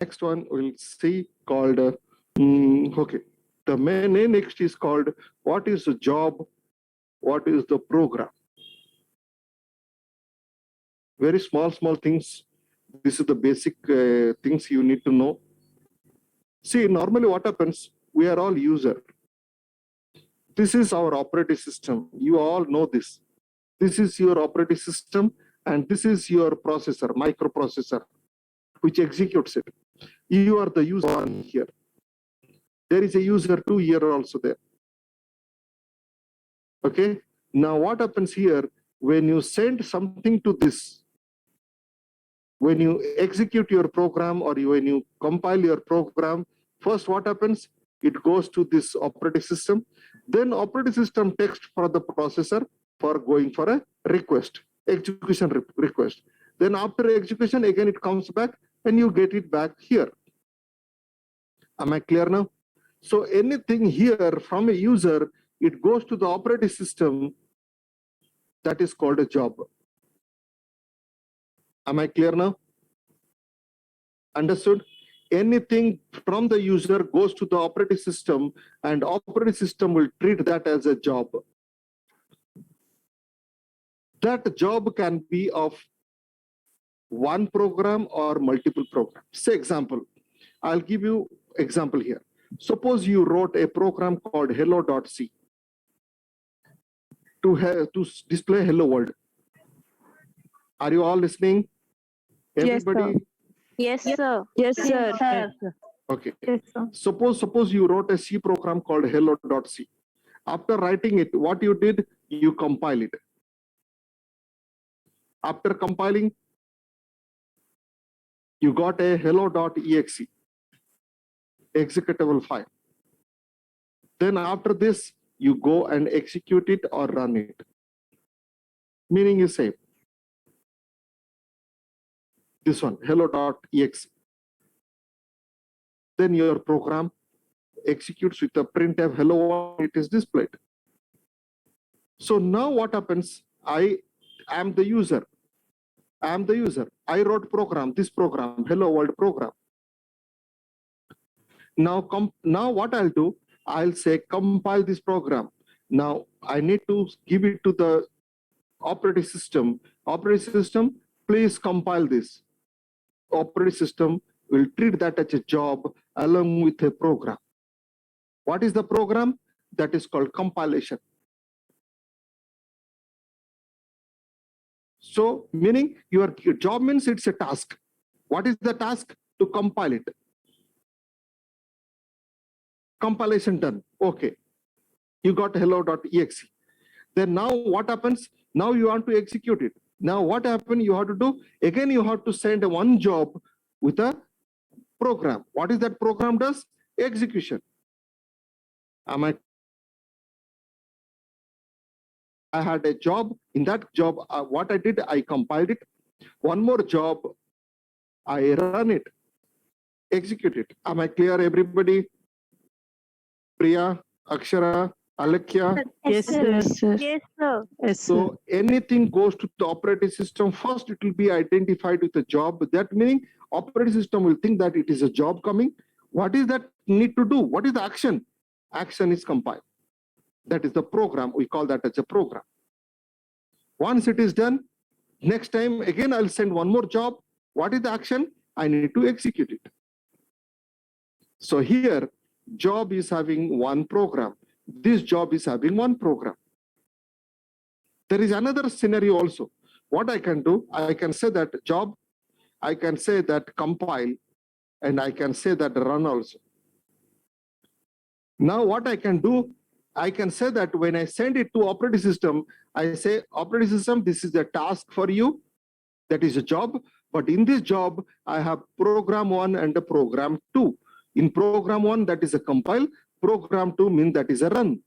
Next one we'll see called, okay. The main next is called, what is the job? What is the program? Very small things. This is the basic things you need to know. See, normally what happens, we are all user. This is our operating system. You all know this. This is your operating system, and this is your processor, microprocessor, which executes it. You are the user one here. There is a user 2 here also there. Okay. Now what happens here, when you send something to this, when you execute your program or when you compile your program, first what happens? It goes to this operating system. Then operating system text for the processor for going for a request, execution request. Then after execution, again it comes back and you get it back here. Am I clear now? So anything here from a user, it goes to the operating system. That is called a job. Am I clear now? Understood? Anything from the user goes to the operating system, and operating system will treat that as a job. That job can be of one program or multiple programs. Say example, I'll give you example here. Suppose you wrote a program called hello.c to display hello world. Are you all listening? Everybody? Yes, sir. Yes, sir. Yes, Okay. Yes, sir. Suppose you wrote a C program called hello.c. After writing it, what you did, you compile it. After compiling, you got a hello.exe executable file. Then after this, you go and execute it or run it. Meaning is same. This one, hello.exe. Then your program executes with a printf hello, it is displayed. So now what happens? I am the user. I am the user. I wrote program, this program, hello world program. Now what I'll do, I'll say compile this program. Now I need to give it to the operating system. Operating system, please compile this. Operating system will treat that as a job along with a program. What is the program? That is called compilation. So meaning your job means it's a task. What is the task? To compile it. Compilation done. Okay. You got hello.exe. Then now what happens? Now you want to execute it. Now what happened? You have to do, again you have to send one job with a program. What is that program does? Execution. I had a job. In that job, what I did, I compiled it. One more job, I run it, execute it. Am I clear, everybody? Priya, Akshara, Alakya? Yes, sir. Yes, sir. Yes, sir. So anything goes to the operating system, first it will be identified with a job. That meaning operating system will think that it is a job coming. What is that need to do? What is the action? Action is compiled. That is the program. We call that as a program. Once it is done, next time again I'll send one more job. What is the action? I need to execute it. So here, job is having one program. This job is having one program. There is another scenario also. What I can do, I can say that job, I can say that compile, and I can say that run also. Now what I can do, I can say that when I send it to operating system, I say, operating system, this is a task for you. That is a job. But in this job, I have program 1 and a program 2. In program 1, that is a compile. Program 2 means that is a run.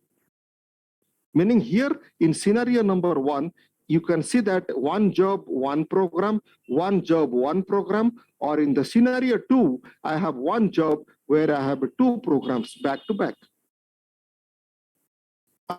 Meaning here in scenario number 1, you can see that one job, one program, one job, one program, or in the scenario 2, I have one job where I have two programs back to back.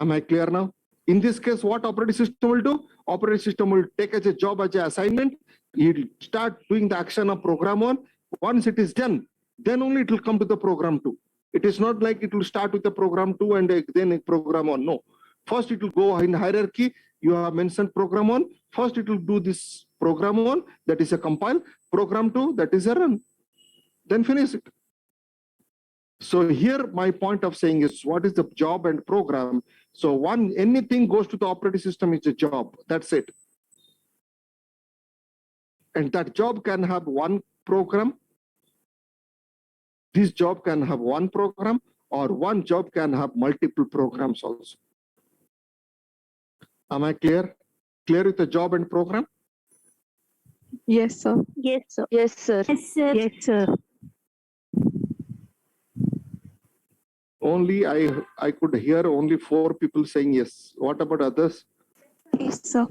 Am I clear now? In this case, what operating system will do? Operating system will take as a job as an assignment. It will start doing the action of program 1. Once it is done, then only it will come to the program 2. It is not like it will start with the program 2 and then a program 1. No. First it will go in hierarchy. You have mentioned program 1. First it will do this program 1, that is a compile. Program 2, that is a run. Then finish it. So here my point of saying is, what is the job and program? So anything goes to the operating system is a job. That's it. And that job can have one program. This job can have one program, or one job can have multiple programs also. Am I clear? Clear with the job and program? Yes, sir. Yes, sir. Yes, sir. Yes, sir. Yes, sir. Only I could hear only 4 people saying yes. What about others? Yes, sir.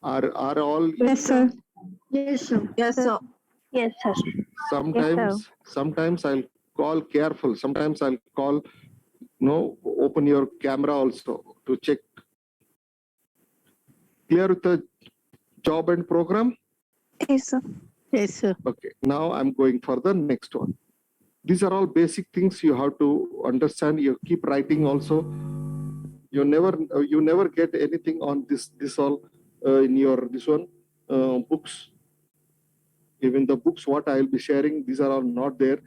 Are all? Yes, sir. Yes, sir. Yes, sir. Yes, sir. Sometimes I'll call careful. Sometimes I'll call, open your camera also to check. Clear with the job and program? Yes, sir. Yes, sir. Okay, now I'm going for the next one. These are all basic things you have to understand. You keep writing also. You never get anything on this all in your books. Even the books what I'll be sharing, these are all not there.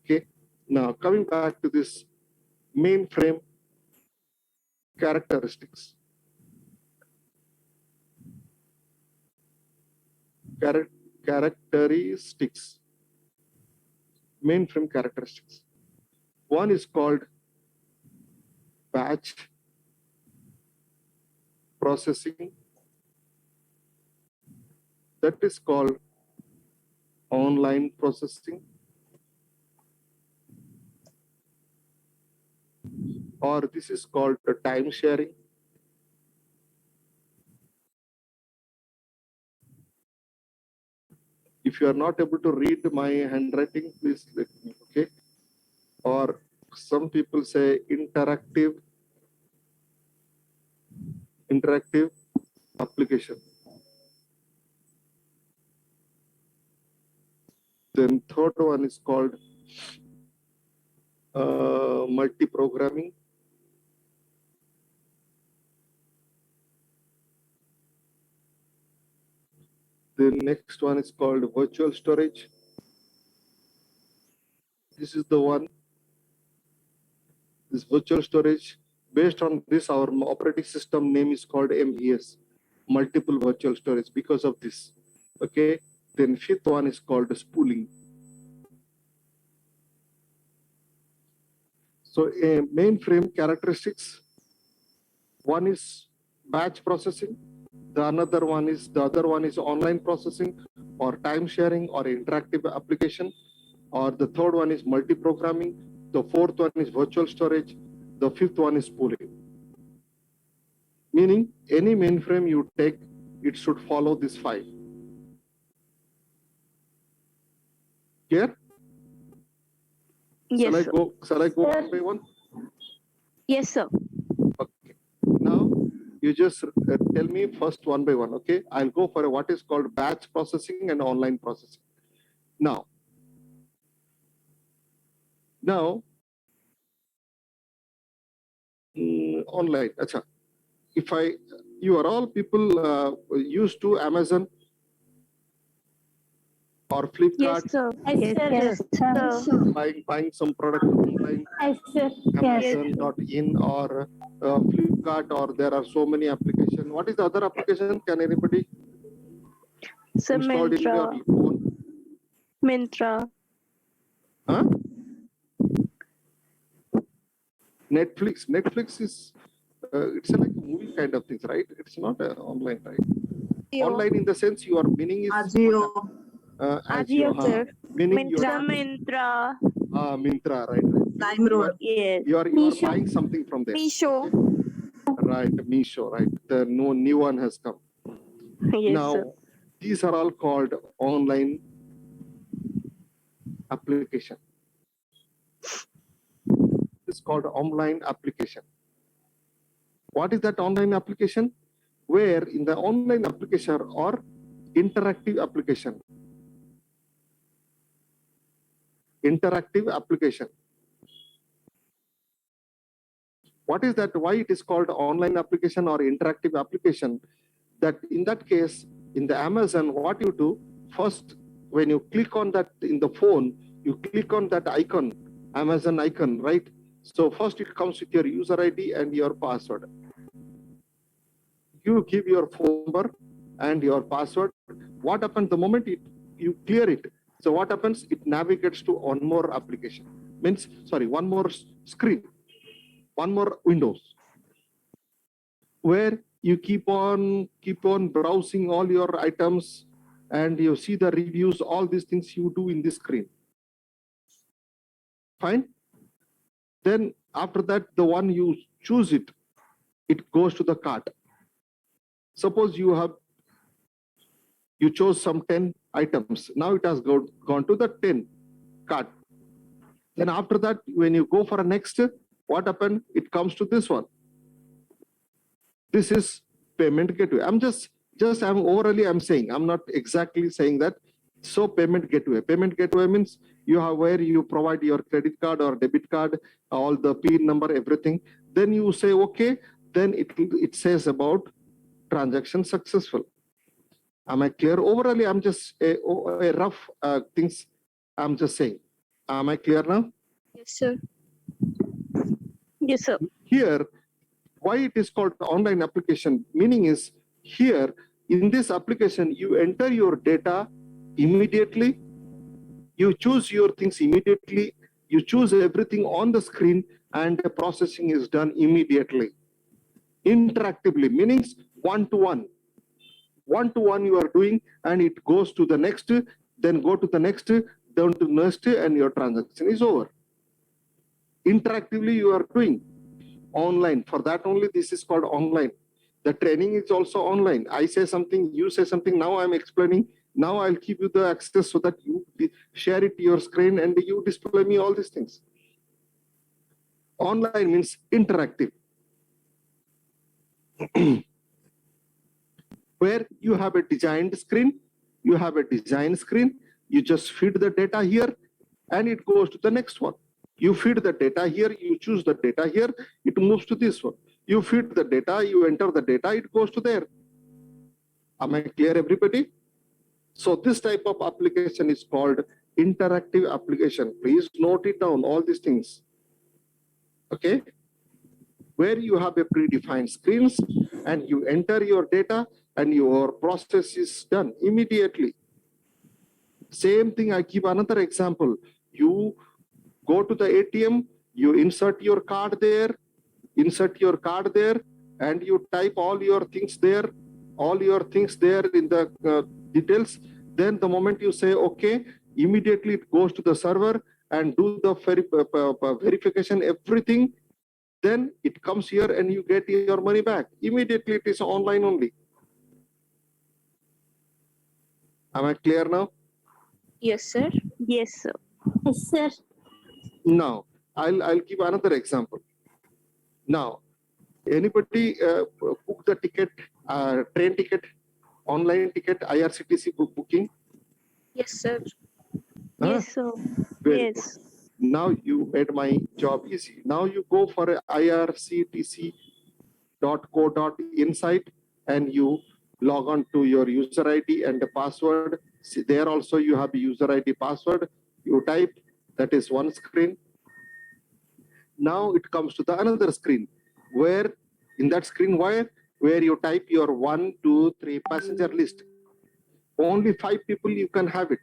Okay. Now coming back to this mainframe characteristics. Characteristics. Mainframe characteristics. One is called batch processing. That is called online processing, or this is called the time sharing. If you are not able to read my handwriting, please let me, okay? Or some people say interactive application. Then third one is called multi-programming. The next one is called virtual storage. This is the one. This virtual storage, based on this, our operating system name is called MES, multiple virtual storage, because of this. Okay. Then fifth one is called spooling. So a mainframe characteristics. One is batch processing. The other one is online processing, or time sharing, or interactive application. Or the third one is multi-programming. The fourth one is virtual storage. The fifth one is spooling. Meaning any mainframe you take, it should follow this 5. Clear? Yes, sir. Shall I go one by one? Yes, sir. Okay. Now you just tell me first one by one. Okay. I'll go for what is called batch processing and online processing. Now, online. Achha. You are all people used to Amazon or Flipkart. Yes, sir. Yes, sir. Buying some product online, Yes, sir. Amazon.in or Flipkart, or there are so many applications. What is the other application? Can anybody Sir, install in your Myntra. phone? Myntra. Huh? Netflix is it's like a movie kind of things, right? It's not online, right? Online in the sense your meaning is Ajio. Ajio, sir. meaning you are Myntra. Myntra, right? LimeRoad. Yes. You are Meesho. buying something from there. Meesho. Right, Meesho, right? The new one has come. Yes, Now, sir. these are all called online application. It's called online application. What is that online application? Where in the online application or interactive application, interactive application. What is that? Why it is called online application or interactive application? That in that case, in the Amazon, what you do first, when you click on that in the phone, you click on that icon, Amazon icon, right? So first it comes with your user ID and your password. You give your phone number and your password. What happens the moment you clear it? So what happens? It navigates to one more application. Means, sorry, one more screen, one more windows, where you keep on browsing all your items and you see the reviews, all these things you do in this screen. Fine. Then after that, the one you choose it goes to the cart. Suppose you chose some 10 items. Now it has gone to the 10 cart. Then after that, when you go for a next, what happened? It comes to this one. This is payment gateway. I'm I'm saying, I'm not exactly saying that. So payment gateway. Payment gateway means you have where you provide your credit card or debit card, all the PIN number, everything. Then you say, okay, then it says about transaction successful. Am I clear? Overall, I'm just a rough things I'm just saying. Am I clear now? Yes, sir. Yes, sir. Here, why it is called online application, meaning is here in this application, you enter your data immediately, you choose your things immediately, you choose everything on the screen, and the processing is done immediately. Interactively, meanings one-to-one. One-to-one you are doing, and it goes to the next, then go to the next, down to next, and your transaction is over. Interactively you are doing online. For that only this is called online. The training is also online. I say something, you say something, now I'm explaining. Now I'll give you the access so that you share it to your screen and you display me all these things. Online means interactive. Where you have a designed screen, you have a design screen, you just feed the data here and it goes to the next one. You feed the data here, you choose the data here, it moves to this one. You feed the data, you enter the data, it goes to there. Am I clear, everybody? So this type of application is called interactive application. Please note it down, all these things. Okay? Where you have a predefined screens and you enter your data and your process is done immediately. Same thing, I give another example. You go to the ATM, you insert your card there, and you type all your things there in the details. Then the moment you say, okay, immediately it goes to the server and do the verification, everything. Then it comes here and you get your money back. Immediately it is online only. Am I clear now? Yes, sir. Yes, sir. Yes, sir. Now, I'll give another example. Now, anybody book the ticket, train ticket, online ticket, IRCTC booking? Yes, sir. Yes, sir. Very Yes. good. Now you made my job easy. Now you go for a irctc.co.in site and you log on to your user ID and the password. See, there also you have a user ID password. You type, that is one screen. Now it comes to the another screen where in that screen where you type your 1, 2, 3 passenger list. Only 5 people you can have it.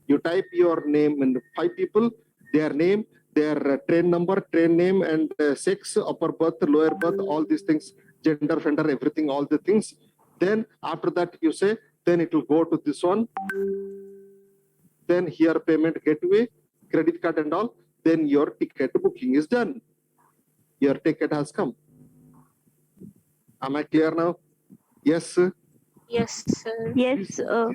You type your name and 5 people, their name, their train number, train name, and sex, upper berth, lower berth, all these things, gender, gender, everything, all the things. Then after that you say, then it will go to this one. Then here payment gateway, credit card and all. Then your ticket booking is done. Your ticket has come. Am I clear now? Yes, sir. Yes, sir. Yes, sir.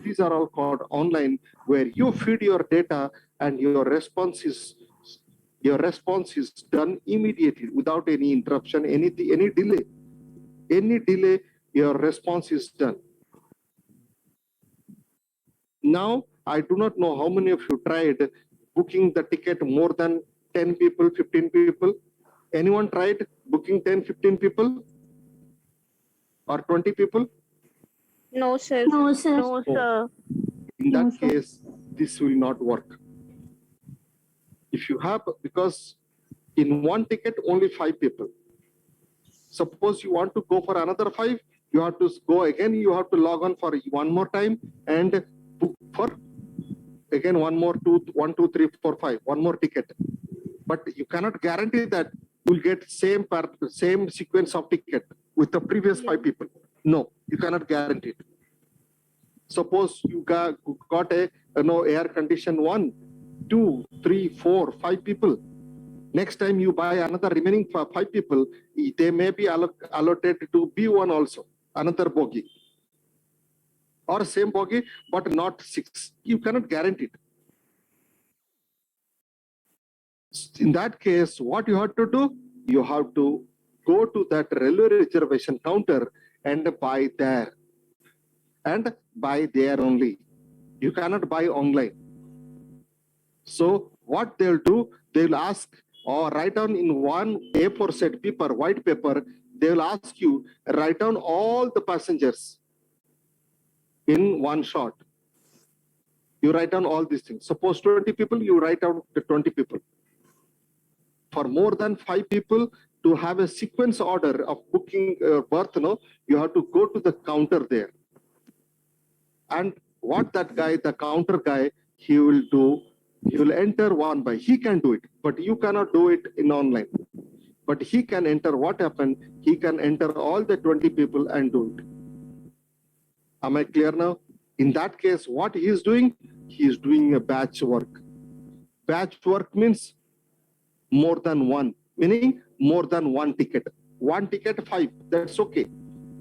These are all called online, where you feed your data and your response is done immediately without any interruption, any delay. Any delay, your response is done. Now I do not know how many of you tried booking the ticket more than 10 people, 15 people. Anyone tried booking 10, 15 people or 20 people? No, sir. No, Oh. sir. In No, that sir. case, this will not work. If you have, because in one ticket, only 5 people. Suppose you want to go for another 5, you have to go again, you have to log on for one more time and book for again one more 1, 2, 3, 4, 5, one more ticket. But you cannot guarantee that you'll get same sequence of ticket with the previous 5 people. No, you cannot guarantee it. Suppose you got a air condition 1, 2, 3, 4, 5 people. Next time you buy another remaining 5 people, they may be allotted to B1 also, another bogie. Or same bogie, but not 6. You cannot guarantee it. In that case, what you have to do? You have to go to that railway reservation counter and buy there. And buy there only. You cannot buy online. So what they'll do, they'll ask or write down in one A4 set paper, white paper, they'll ask you, write down all the passengers in one shot. You write down all these things. Suppose 20 people, you write down the 20 people. For more than 5 people, to have a sequence order of booking berth, you have to go to the counter there. And what that guy, the counter guy, he will do, he will enter one by, he can do it, but you cannot do it in online. But he can enter what happened, he can enter all the 20 people and do it. Am I clear now? In that case, what he is doing? He is doing a batch work. Batch work means more than one, meaning more than one ticket. One ticket, 5, that's okay.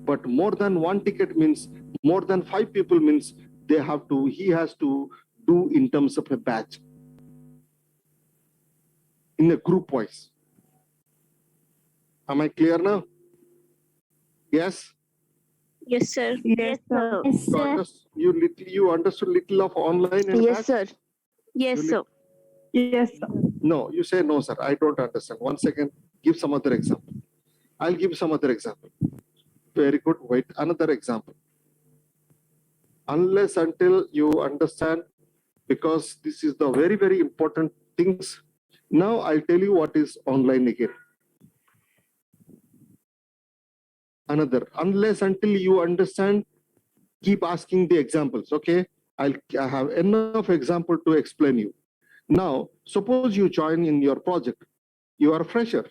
But more than one ticket means more than 5 people means he has to do in terms of a batch. In a group wise. Am I clear now? Yes? Yes, sir. Yes, sir. Yes, sir. You understood little of online and Yes, batch? sir. Yes, sir. Yes, sir. No, you say no, sir. I don't understand. One second, give some other example. I'll give some other example. Very good. Wait, another example. Unless until you understand, because this is the very, very important things. Now I'll tell you what is online again. Another, unless until you understand, keep asking the examples, okay? I have enough example to explain you. Now, suppose you join in your project. You are a fresher.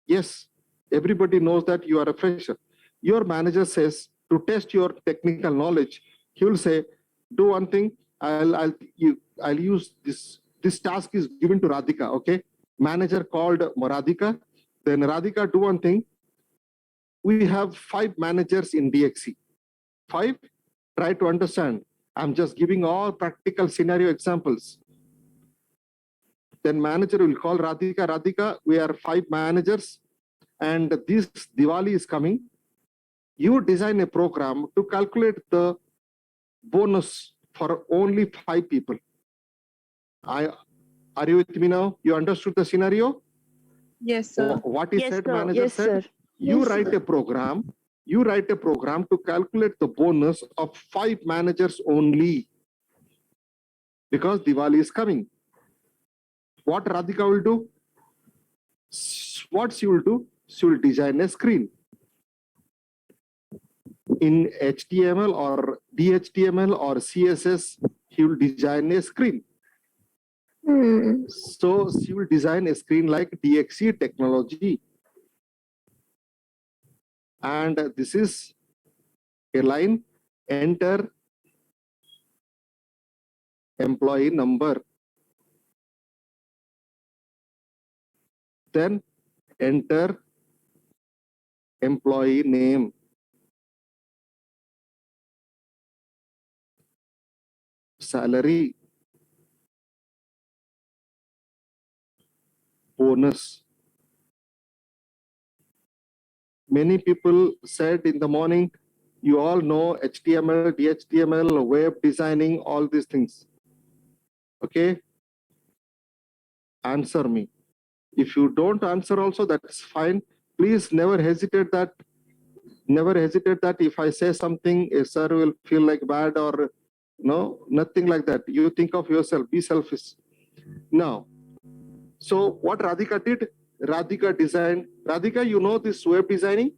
Yes, everybody knows that you are a fresher. Your manager says to test your technical knowledge, he will say, do one thing, I'll use this. This task is given to Radhika, okay? Manager called Radhika. Then Radhika, do one thing. We have 5 managers in DXC. 5, try to understand. I'm just giving all practical scenario examples. Then manager will call Radhika. Radhika, we are 5 managers and this Diwali is coming. You design a program to calculate the bonus for only 5 people. Are you with me now? You understood the scenario? Yes, sir. What he Yes, said, sir. manager Yes, said, sir. you Yes, write sir. a program. You write a program to calculate the bonus of 5 managers only. Because Diwali is coming. What Radhika will do? What she will do? She will design a screen. In HTML or DHTML or CSS, he will design a screen. So she will design a screen like DXC technology. And this is a line, enter employee number. Then enter employee name. Salary. Bonus. Many people said in the morning, You all know HTML, DHTML, web designing, all these things. Okay? Answer me. If you don't answer also, that's fine. Please never hesitate that. Never hesitate that if I say something, a sir will feel like bad or no, nothing like that. You think of yourself, be selfish. Now, so what Radhika did? Radhika designed. Radhika, you know this web designing?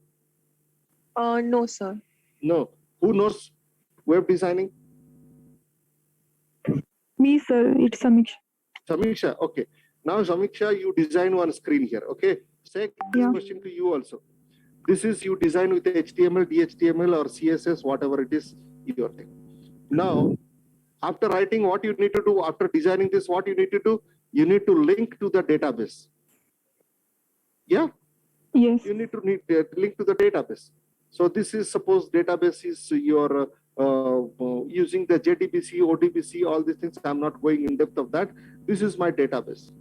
No, sir. No. Who knows web designing? Me, sir. It's Samiksha. Samiksha. Okay. Now, Samiksha, you design one screen here. Okay. Say this Yeah. question to you also. This is you design with HTML, DHTML, or CSS, whatever it is, your thing. Now, after writing, what you need to do after designing this, what you need to do? You need to link to the database. Yeah. Yes. You need to link to the database. So this is suppose database is your using the JDBC, ODBC, all these things. I'm not going in depth of that. This is my database.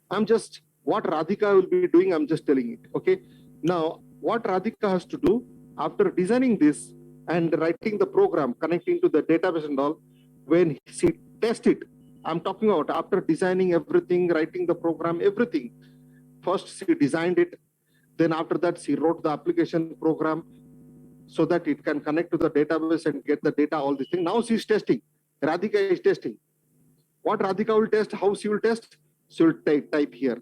I'm just what Radhika will be doing. I'm just telling it. Okay. Now, what Radhika has to do after designing this and writing the program, connecting to the database and all, when she test it, I'm talking about after designing everything, writing the program, everything. First, she designed it. Then after that, she wrote the application program so that it can connect to the database and get the data, all these things. Now she's testing. Radhika is testing. What Radhika will test, how she will test? She will type here.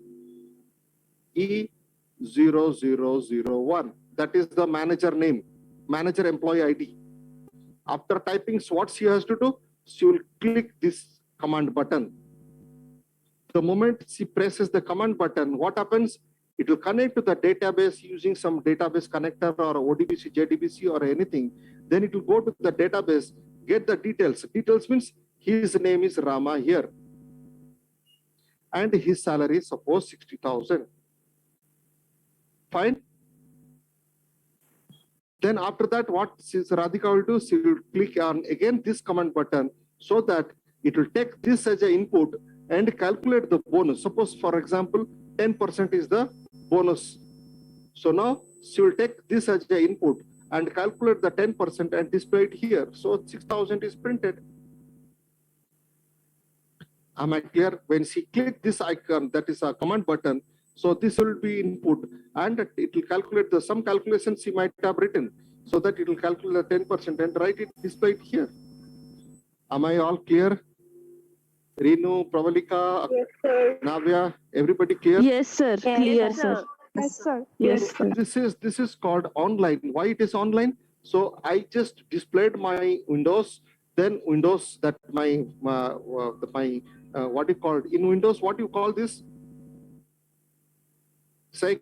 E0001. That is the manager name, manager employee ID. After typing, so what she has to do? She will click this command button. The moment she presses the command button, what happens? It will connect to the database using some database connector or ODBC, JDBC or anything. Then it will go to the database, get the details. Details means his name is Rama here. And his salary is suppose 60,000. Fine. Then after that, what Radhika will do? She will click on again this command button so that it will take this as an input and calculate the bonus. Suppose, for example, 10% is the bonus. So now she will take this as an input and calculate the 10% and display it here. So 6,000 is printed. Am I clear? When she click this icon, that is a command button. So this will be input and it will calculate the some calculations she might have written so that it will calculate the 10% and write it, display it here. Am I all clear? Renu, Pravalika, Yes, sir. Navya, everybody clear? Yes, sir. Clear, sir. Yes, sir. Yes, Yes, sir. This is called online. Why it is online? So I just displayed my Windows, then Windows that my what you call in Windows, what you call this? Say,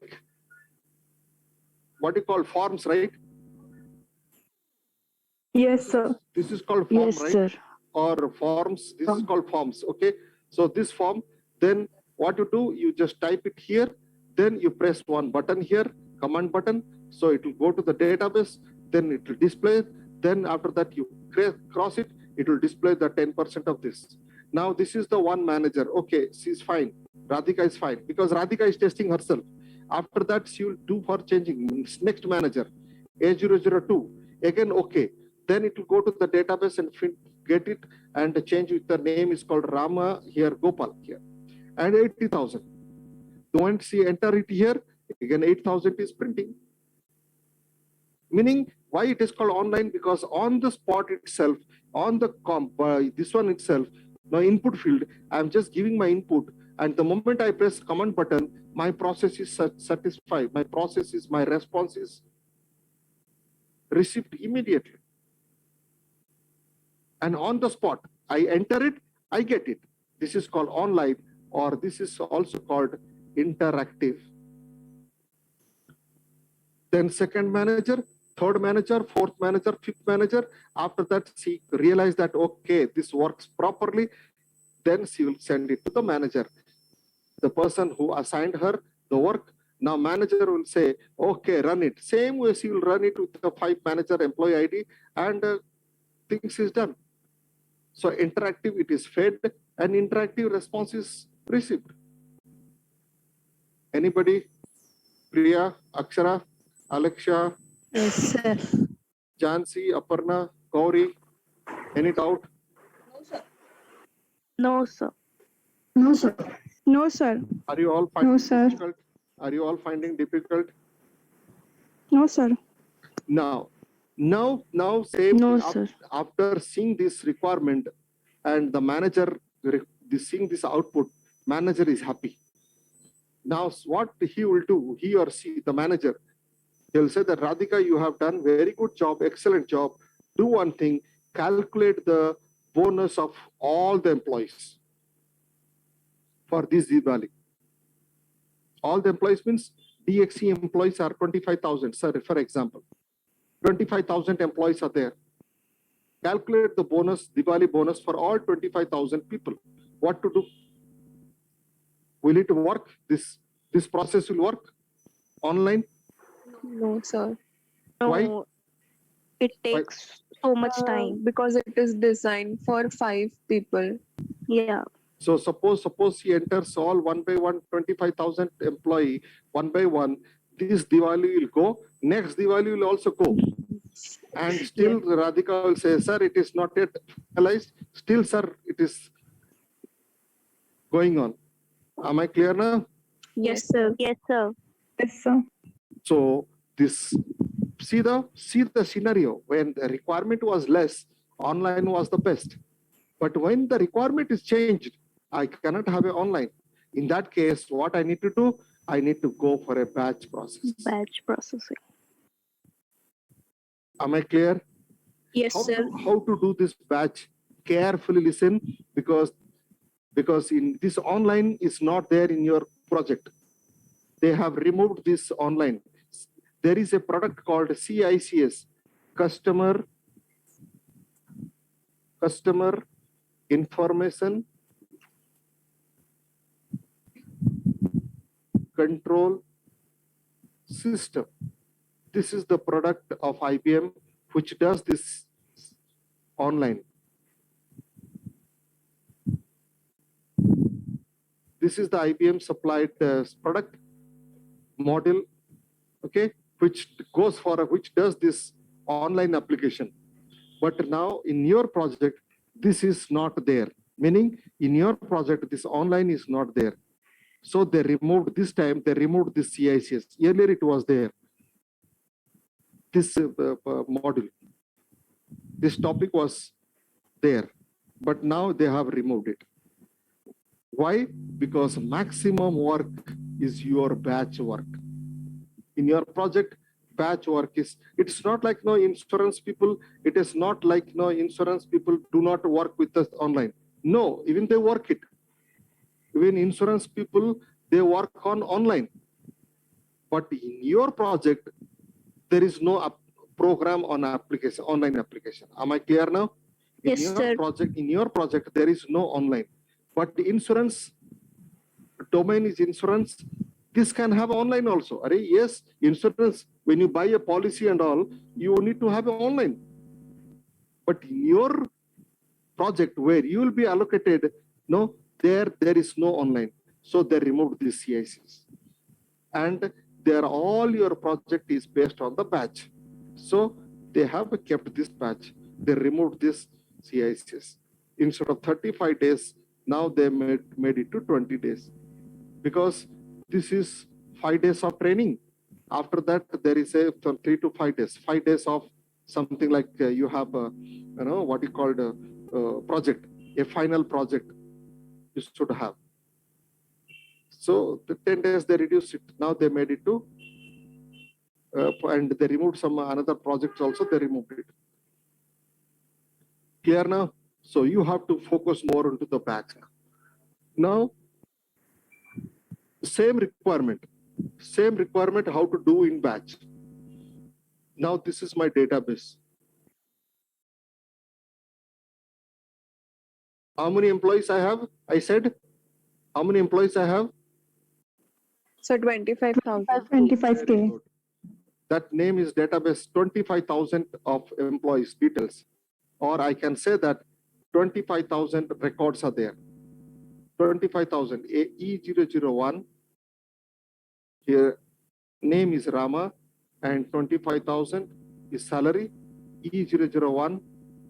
what you call forms, right? Yes, sir. This is called form, Yes, right? sir. Or forms. This is called forms. Okay. So this form, then what you do, you just type it here. Then you press one button here, command button. So it will go to the database. Then it will display. Then after that, you cross it. It will display the 10% of this. Now this is the one manager. Okay, she's fine. Radhika is fine because Radhika is testing herself. After that, she will do for changing. Next manager, A002. Again, okay. Then it will go to the database and get it and change with the name is called Rama here, Gopal here. And 80,000. Once she enter it here, again 8,000 is printing. Meaning, why it is called online? Because on the spot itself, on the this one itself, the input field, I'm just giving my input. And the moment I press command button, my process is satisfied. My process is, my response is received immediately. And on the spot, I enter it, I get it. This is called online, or this is also called interactive. Then second manager, third manager, fourth manager, fifth manager. After that, she realized that, okay, this works properly. Then she will send it to the manager. The person who assigned her the work, now manager will say, okay, run it. Same way she will run it with the 5 manager employee ID and things is done. So interactive, it is fed and interactive response is received. Anybody? Priya, Akshara, Alexa, Yes, sir. Jansi, Aparna, Gauri, any doubt? No, sir. No, sir. No, sir. Are you all finding No, sir. difficult? Are you all finding difficult? No, sir. Now, same No, thing sir. after seeing this requirement and the manager seeing this output, manager is happy. Now, what he will do, he or she, the manager, he'll say that Radhika, you have done very good job, excellent job. Do one thing, calculate the bonus of all the employees for this Diwali. All the employees means DXC employees are 25,000, sir, for example. 25,000 employees are there. Calculate the bonus, Diwali bonus for all 25,000 people. What to do? Will it work? This process will work online? No, sir. Why? No, it takes so much time. Because it is designed for 5 people. Yeah. So suppose he enters all one by one, 25,000 employee, one by one, this Diwali will go, next Diwali will also go. And still Radhika will say, sir, it is not yet finalized. Still, sir, it is going on. Am I clear now? Yes, sir. Yes, sir. Yes, sir. So this, see the scenario. When the requirement was less, online was the best. But when the requirement is changed, I cannot have it online. In that case, what I need to do? I need to go for a batch process. Batch processing. Am I clear? Yes, sir. How to do this batch? Carefully listen, because in this online is not there in your project. They have removed this online. There is a product called CICS, Customer Information Control System. This is the product of IBM which does this online. This is the IBM supplied product model, okay, which does this online application. But now in your project, this is not there. Meaning in your project, this online is not there. So they removed this time, they removed this CICS. Earlier it was there. This module, this topic was there, but now they have removed it. Why? Because maximum work is your batch work. In your project, batch work is, it's not like no insurance people, it is not like no insurance people do not work with us online. No, even they work it. Even insurance people, they work on online. But in your project, there is no program on application, online application. Am I clear now? Yes, sir. In your project, there is no online. But the insurance domain is insurance. This can have online also. Yes, insurance, when you buy a policy and all, you need to have it online. But in your project where you will be allocated, no, there is no online. So they removed this CICs. And all your project is based on the batch. So they have kept this batch. They removed this CICs. Instead of 35 days, now they made it to 20 days. Because this is 5 days of training. After that, there is a 3 to 5 days. 5 days of something like you have what you call a project, a final project you should have. So the 10 days they reduced it. Now they made it to, and they removed some another projects also, they removed it. Clear now? So you have to focus more into the batch. Now, same requirement, how to do in batch. Now this is my database. How many employees I have? I said, how many employees I have? So 25,000. 25K. Very good. That name is database 25,000 of employees details. Or I can say that 25,000 records are there. 25,000 E001. Here, name is Rama. and 25,000 is salary. E001,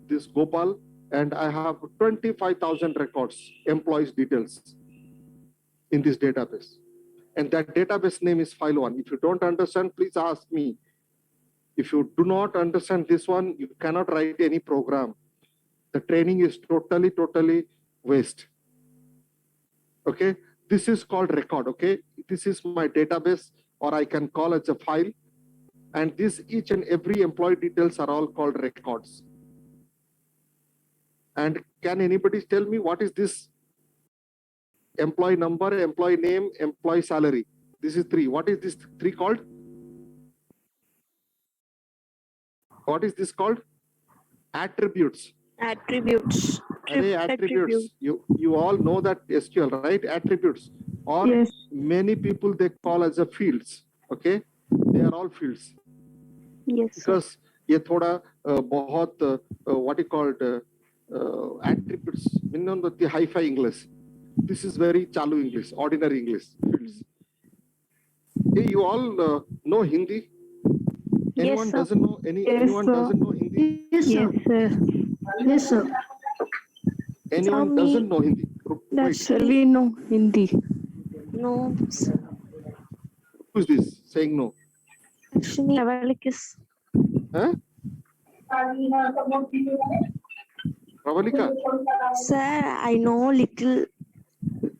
this Gopal, and I have 25,000 records, employees details in this database. And that database name is file one. If you don't understand, please ask me. If you do not understand this one, you cannot write any program. The training is totally waste. Okay, this is called record. Okay, this is my database, or I can call it a file. And this each and every employee details are all called records. And can anybody tell me what is this? Employee number, employee name, employee salary. This is three. What is this three called? What is this called? Attributes. Attributes. Array attributes. You all know that SQL, right? Attributes. Or Yes. many people they call as a fields. Okay, they are all fields. Yes, sir. Because ये थोड़ा बहुत what you called attributes. Minimum the hi-fi English. This is very chalu English, ordinary English. Fields. Hey, you all know Hindi? Anyone sir. doesn't know anyone sir. doesn't know Hindi? Yes, sir. sir. Yes, sir. Anyone me. doesn't know Hindi? Wait, Sir, we know Hindi. No, who's this saying no? actually, Tavalikis. Huh? Pravalika? Sir, I know little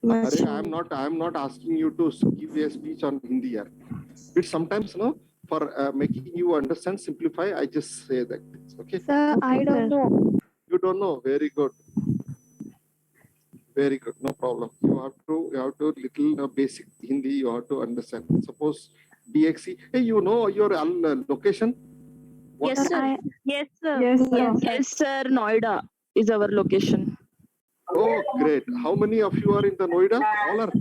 much. Arey, I'm not asking you to give a speech on Hindi. Yaar. But sometimes, no, for making you understand, simplify, I just say that. Okay. Sir, I don't know. You don't know. Very good. Very good. No problem. You have to little basic Hindi. You have to understand. Suppose DXC. Hey, you know your location? What Yes, sir. Yes, sir. Yes, sir. Yes, sir. Noida is our location. Oh, great. How many of you are in the Noida? All are.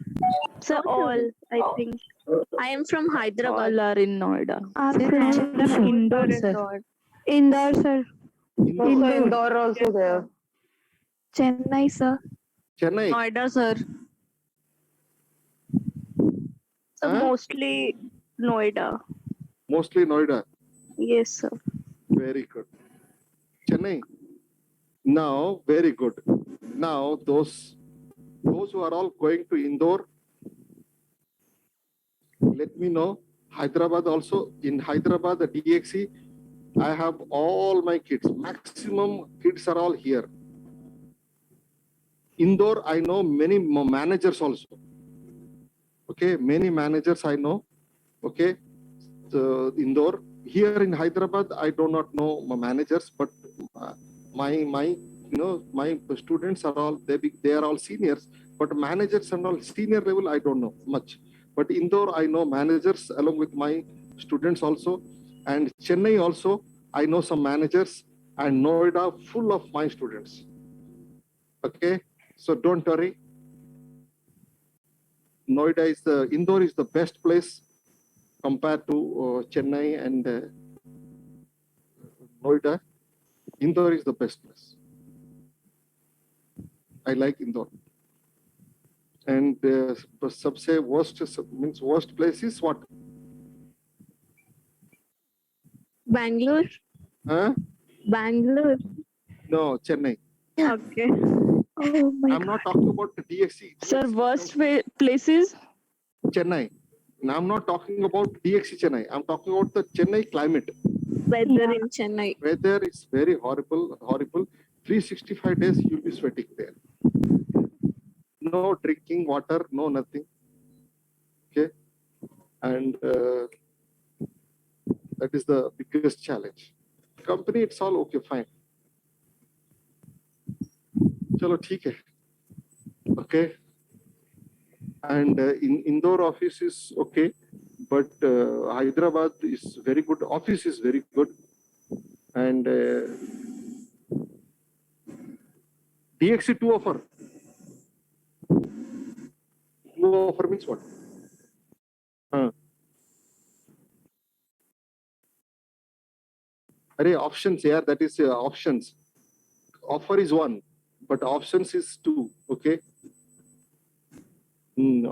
Sir, all, I think. I am from Hyderabad. All are in Noida. From Indore, sir. Indore, sir. Indore. Indore also there. Chennai, sir. Chennai. Noida, sir. So Huh? mostly Noida. Mostly Noida. Yes, sir. Very good. Chennai. Now, very good. Now, those who are all going to Indore, let me know. Hyderabad also. In Hyderabad, the DXC, I have all my kids. Maximum kids are all here. Indore, I know many managers also. Okay, many managers I know. Okay, so Indore. Here in Hyderabad, I do not know my managers, but my students are all they are all seniors, but managers and all senior level I don't know much. But Indore, I know managers along with my students also, and Chennai also I know some managers, and Noida full of my students. Okay, so don't worry. Indore is the best place compared to Chennai and Noida. Indore is the best place. I like Indore. And सबसे worst place is what? Bangalore. Huh? Bangalore. No, Chennai. Okay. Oh my I'm not talking about the DXC. Sir, worst places? Chennai. Now, I'm not talking about DXC Chennai. I'm talking about the Chennai climate. Weather in Chennai. Weather is very horrible. 365 days you'll be sweating there. No drinking water, no nothing. Okay. And that is the biggest challenge. Company, it's all okay, fine. Chalo, theek hai. Okay. And in Indore office is okay, but Hyderabad is very good. Office is very good. And DXC 2 offer. 2 offer means what? Array options here, that is options. Offer is 1, but options is 2. Okay.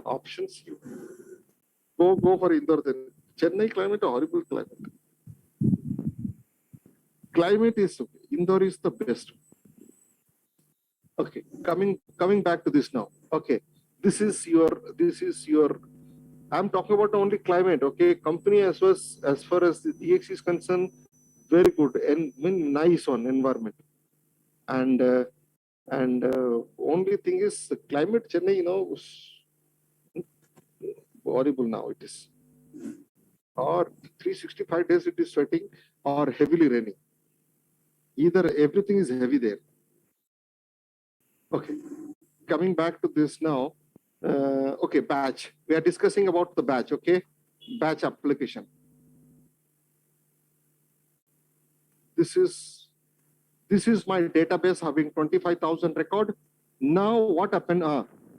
Options. Go for Indore then. Chennai climate, a horrible climate. Climate is okay. Indore is the best. Okay, coming back to this now. Okay, this is your. I'm talking about only climate. Okay, company as far as the DX is concerned, very good and nice on environment. And only thing is the climate. Chennai, horrible now it is. Or 365 days it is sweating or heavily raining. Either everything is heavy there. Okay, coming back to this now. Okay, batch. We are discussing about the batch. Okay, batch application. This is my database having 25,000 record. Now what happened?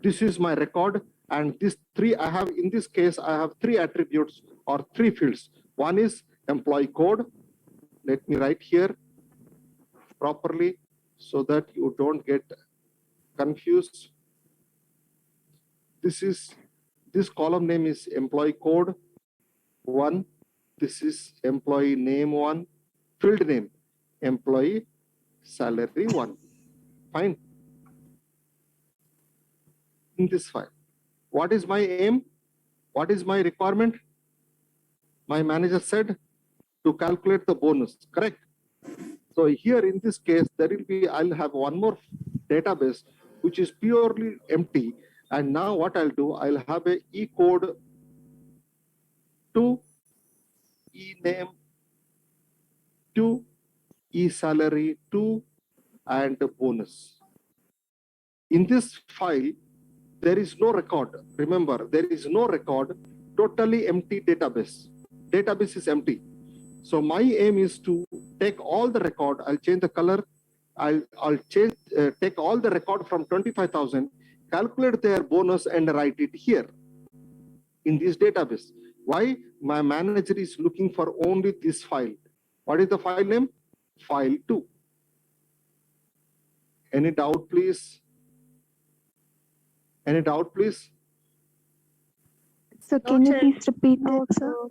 This is my record, and this three I have. In this case, I have three attributes or three fields. One is employee code. Let me write here properly so that you don't get confused. This column name is employee code 1. This is employee name 1. Field name employee salary 1. Fine. In this file, what is my aim? What is my requirement? My manager said to calculate the bonus, correct? So here in this case, I'll have one more database which is purely empty. And now what I'll do, I'll have a E code 2, E name 2, E salary 2, and bonus. In this file, there is no record. Remember, there is no record, totally empty database. Database is empty. So my aim is to take all the record, I'll change the color, I'll take all the record from 25,000, calculate their bonus and write it here in this database. Why? My manager is looking for only this file. What is the file name? File 2. Any doubt, please? Any doubt, please? So can you sir. please repeat No, that, sir?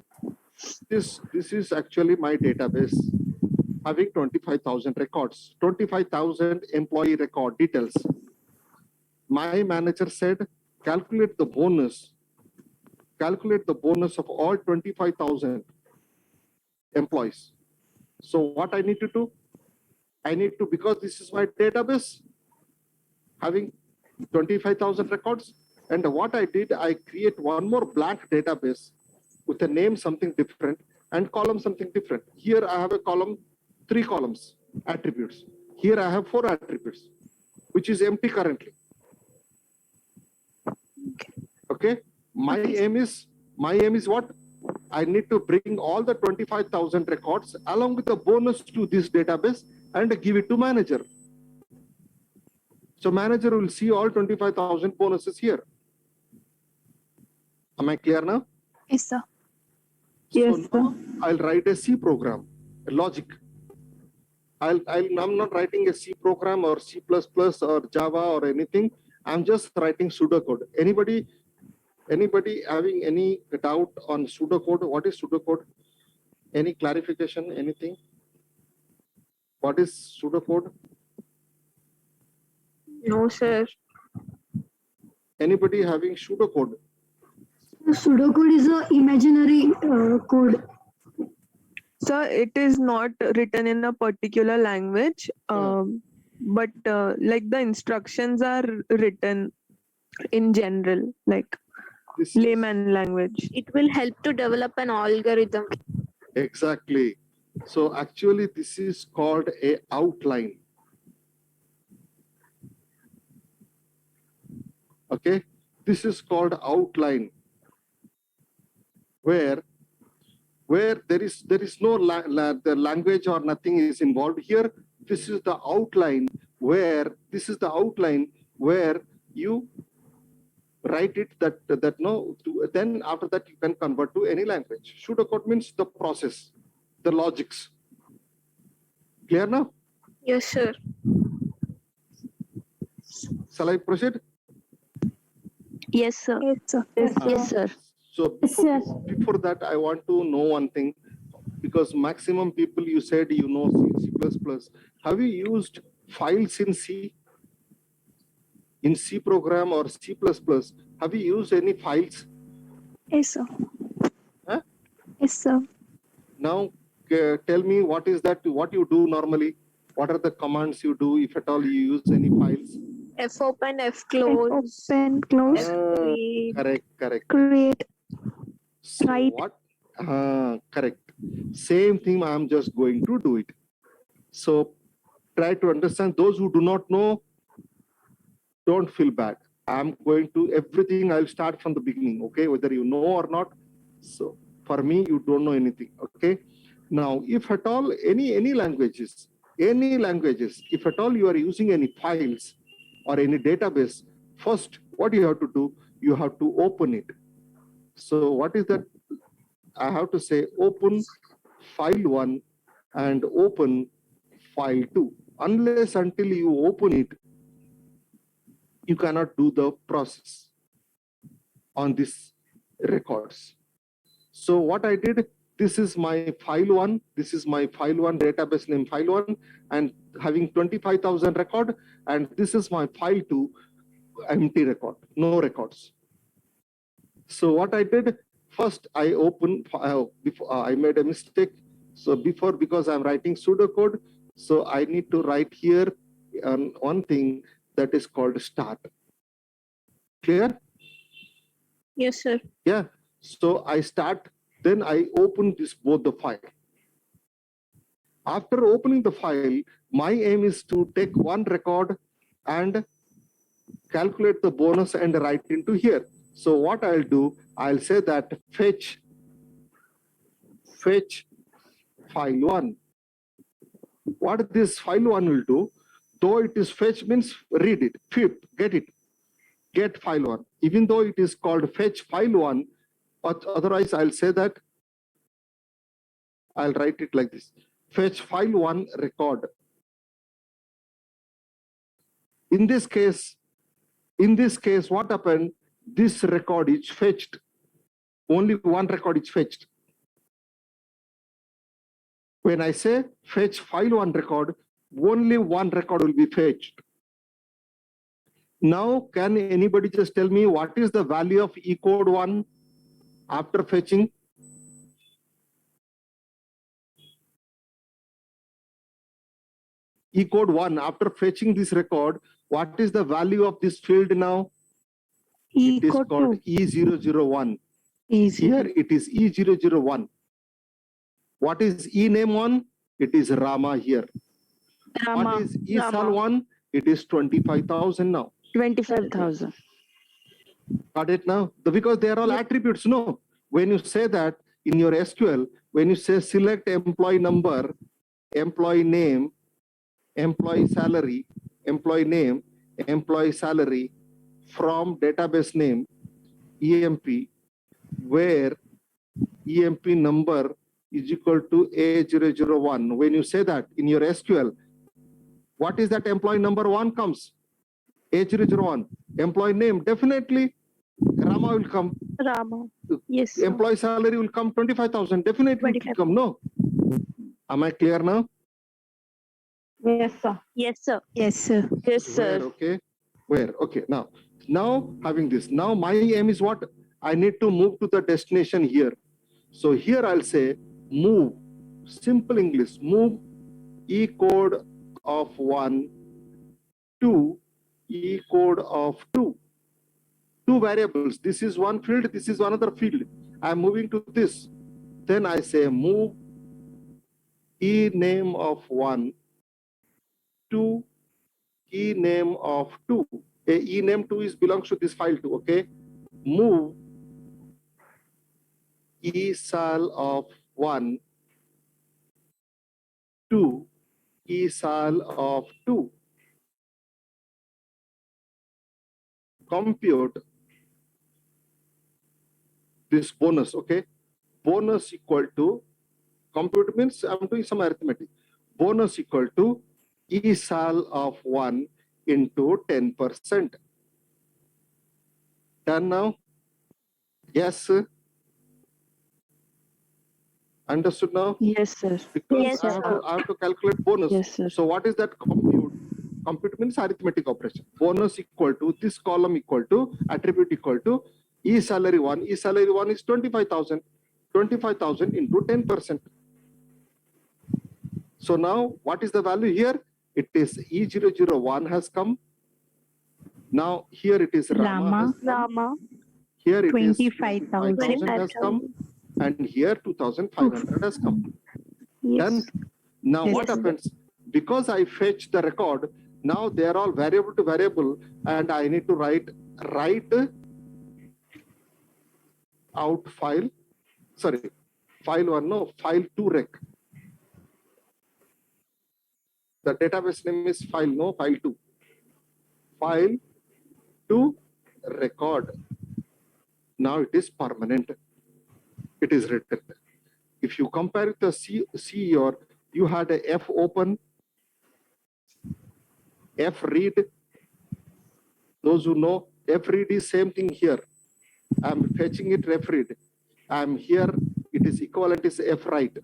This is actually my database having 25,000 records, 25,000 employee record details. My manager said, calculate the bonus of all 25,000 employees. So what I need to do? I need to, because this is my database having 25,000 records. And what I did, I create one more blank database with a name something different and column something different. Here I have a column, 3 columns, attributes. Here I have 4 attributes, which is empty currently. Okay. My aim is what? I need to bring all the 25,000 records along with the bonus to this database and give it to manager. So manager will see all 25,000 bonuses here. Am I clear now? Yes, sir. Yes, So now I'll write a C program, a logic. I'm not writing a C program or C++ or Java or anything. I'm just writing pseudocode. Anybody having any doubt on pseudocode? What is pseudocode? Any clarification, anything? What is pseudocode? No, sir. Anybody having pseudocode? Pseudocode is an imaginary code. So it is not written in a particular language, but like the instructions are written in general, like This is- layman language. It will help to develop an algorithm. Exactly. So actually this is called a outline. Okay. This is called outline, where there is no the language or nothing is involved here. This is the outline where you write it then after that you can convert to any language. Pseudocode means the process, the logics. Clear now? Yes, sir. Shall I proceed? Yes, sir. Yes, sir. Yes, sir. So Yes, sir. before that, I want to know one thing, because maximum people you said you know C, C++. Have you used files in C? In C program or C++? Have you used any files? Yes, sir. Huh? Yes, sir. Now tell me what is that, what you do normally? What are the commands you do, if at all you use any files? F open, F close, Open, close, create. Correct. create. So Right. what? Correct. Same thing, I'm just going to do it. So try to understand. Those who do not know, don't feel bad. I'm going to everything. I'll start from the beginning. Okay, whether you know or not. So for me, you don't know anything. Okay. Now, if at all any languages, if at all you are using any files or any database, first what you have to do, you have to open it. So what is that? I have to say open file 1 and open file 2. Unless until you open it, you cannot do the process on these records. So what I did, this is my file 1, this is my file 1 database name file 1, and having 25,000 record, and this is my file 2 empty record, no records. So what I did, first I opened, I made a mistake. So before, because I'm writing pseudocode, so I need to write here one thing that is called start. Clear? Yes, sir. Yeah. So I start, then I open both the file. After opening the file, my aim is to take one record and calculate the bonus and write into here. So what I'll do, I'll say that fetch file 1. What this file 1 will do, though it is fetch means read it, get file 1. Even though it is called fetch file 1, but otherwise I'll say that, I'll write it like this, fetch file 1 record. In this case, what happened? This record is fetched. Only one record is fetched. When I say fetch file 1 record, only one record will be fetched. Now, can anybody just tell me what is the value of eCode 1 after fetching? eCode 1, after fetching this record, what is the value of this field now? It is Code called 2. E001. Easy. Here it is E001. What is E name 1? It is Rama here. Rama, What is ESAL 1? It is 25,000 now. 25,000. Got it now? Because they are all attributes, no? When you say that in your SQL, when you say select employee number, employee name, employee salary, employee name, employee salary from database name, EMP, where EMP number is equal to A001. When you say that in your SQL, what is that employee number 1 comes? A001. Employee name, definitely Rama will come. Rama. Yes, sir. Employee salary will come 25,000. Definitely it will 25. come, no? Am I clear now? Yes, sir. Yes, sir. Yes, sir. Yes, Where, sir. okay? Where? Okay, now having this. Now my aim is what? I need to move to the destination here. So here I'll say move, simple English, move E code of 1 to E code of 2. Two variables. This is one field, this is another field. I'm moving to this. Then I say move E name of 1 to E name of 2. E name 2 belongs to this file 2, okay? Move ESAL of 1 to ESAL of 2. Compute this bonus, okay? Bonus equal to, compute means I'm doing some arithmetic. Bonus equal to ESAL of 1 into 10%. Done now? Yes. Understood now? Yes, sir. Because Yes, I have to calculate bonus. Yes, sir. So what is that compute? Compute means arithmetic operation. Bonus equal to this column equal to attribute equal to E salary one. E salary one is 25,000. 25,000 into 10%. So now what is the value here? It is E001 has come. Now here it is Rama. Rama. Has come. Rama. Here it is 25,000. 25,000 has come. And here 2,500 has come. Then Yes. now Yes. what happens? Because I fetch the record, now they are all variable to variable, and I need to write out file. Sorry, file one, no, file two rec. The database name is file, no, file two. File two record. Now it is permanent. It is written. If you compare with the C or you had a F open, F read. Those who know, F read is same thing here. I'm fetching it F read. I'm here, it is equivalent is F write.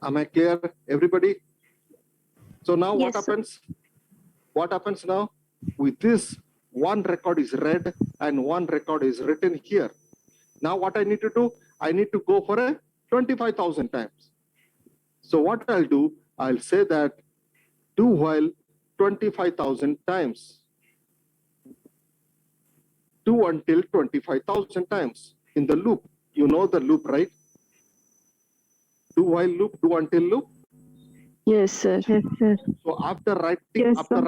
Am I clear, everybody? So now what Yes, sir. happens? What happens now? With this, one record is read and one record is written here. Now what I need to do? I need to go for a 25,000 times. So what I'll do, I'll say that do while 25,000 times. Do until 25,000 times in the loop. You know the loop, right? Do while loop, do until loop. Yes, sir. Yes, sir. So after writing, Yes, sir.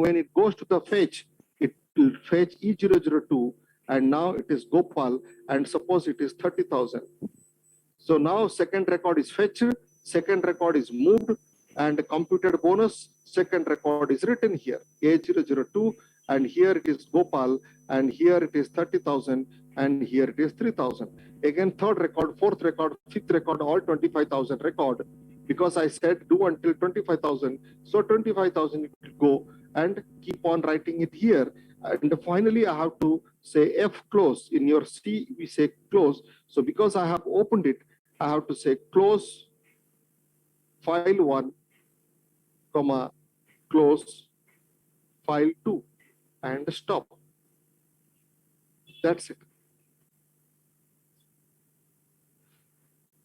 when it goes to the fetch, it will fetch E002, and now it is Gopal, and suppose it is 30,000. So now second record is fetched, second record is moved, and computed bonus, second record is written here, A002, and here it is Gopal, and here it is 30,000, and here it is 3,000. Again, third record, fourth record, fifth record, all 25,000 record. Because I said do until 25,000, so 25,000 it will go and keep on writing it here. And finally, I have to say F close. In your C, we say close. So because I have opened it, I have to say close file one, comma, close file two, and stop. That's it.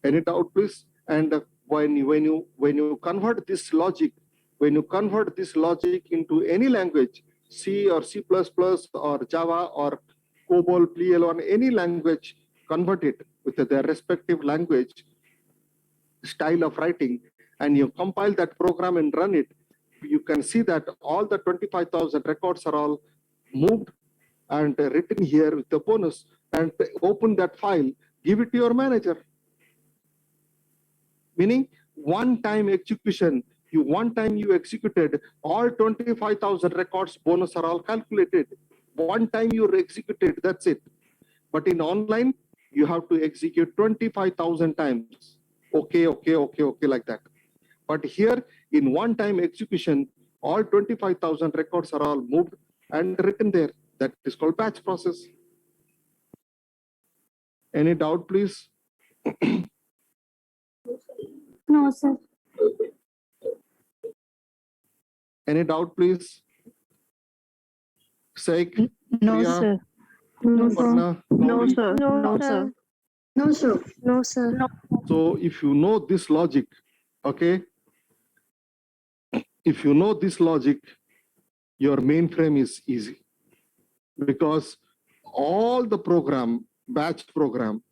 Any doubt, please? And when you convert this logic, into any language, C or C++ or Java or COBOL, PL1, any language, convert it with their respective language, style of writing, and you compile that program and run it, you can see that all the 25,000 records are all moved and written here with the bonus, and open that file, give it to your manager. Meaning one time execution, one time you executed, all 25,000 records bonus are all calculated. One time you executed, that's it. But in online, you have to execute 25,000 times. Okay, like that. But here in one time execution, all 25,000 records are all moved and written there. That is called batch process. Any doubt, please? No, sir. Any doubt, please? Saik, No, Priya? sir. No, sir. Aparna, No, Gauri? sir. No, sir. No, sir. No, sir. So if you know this logic, okay, if you know this logic, your mainframe is easy, because all the program, batch program,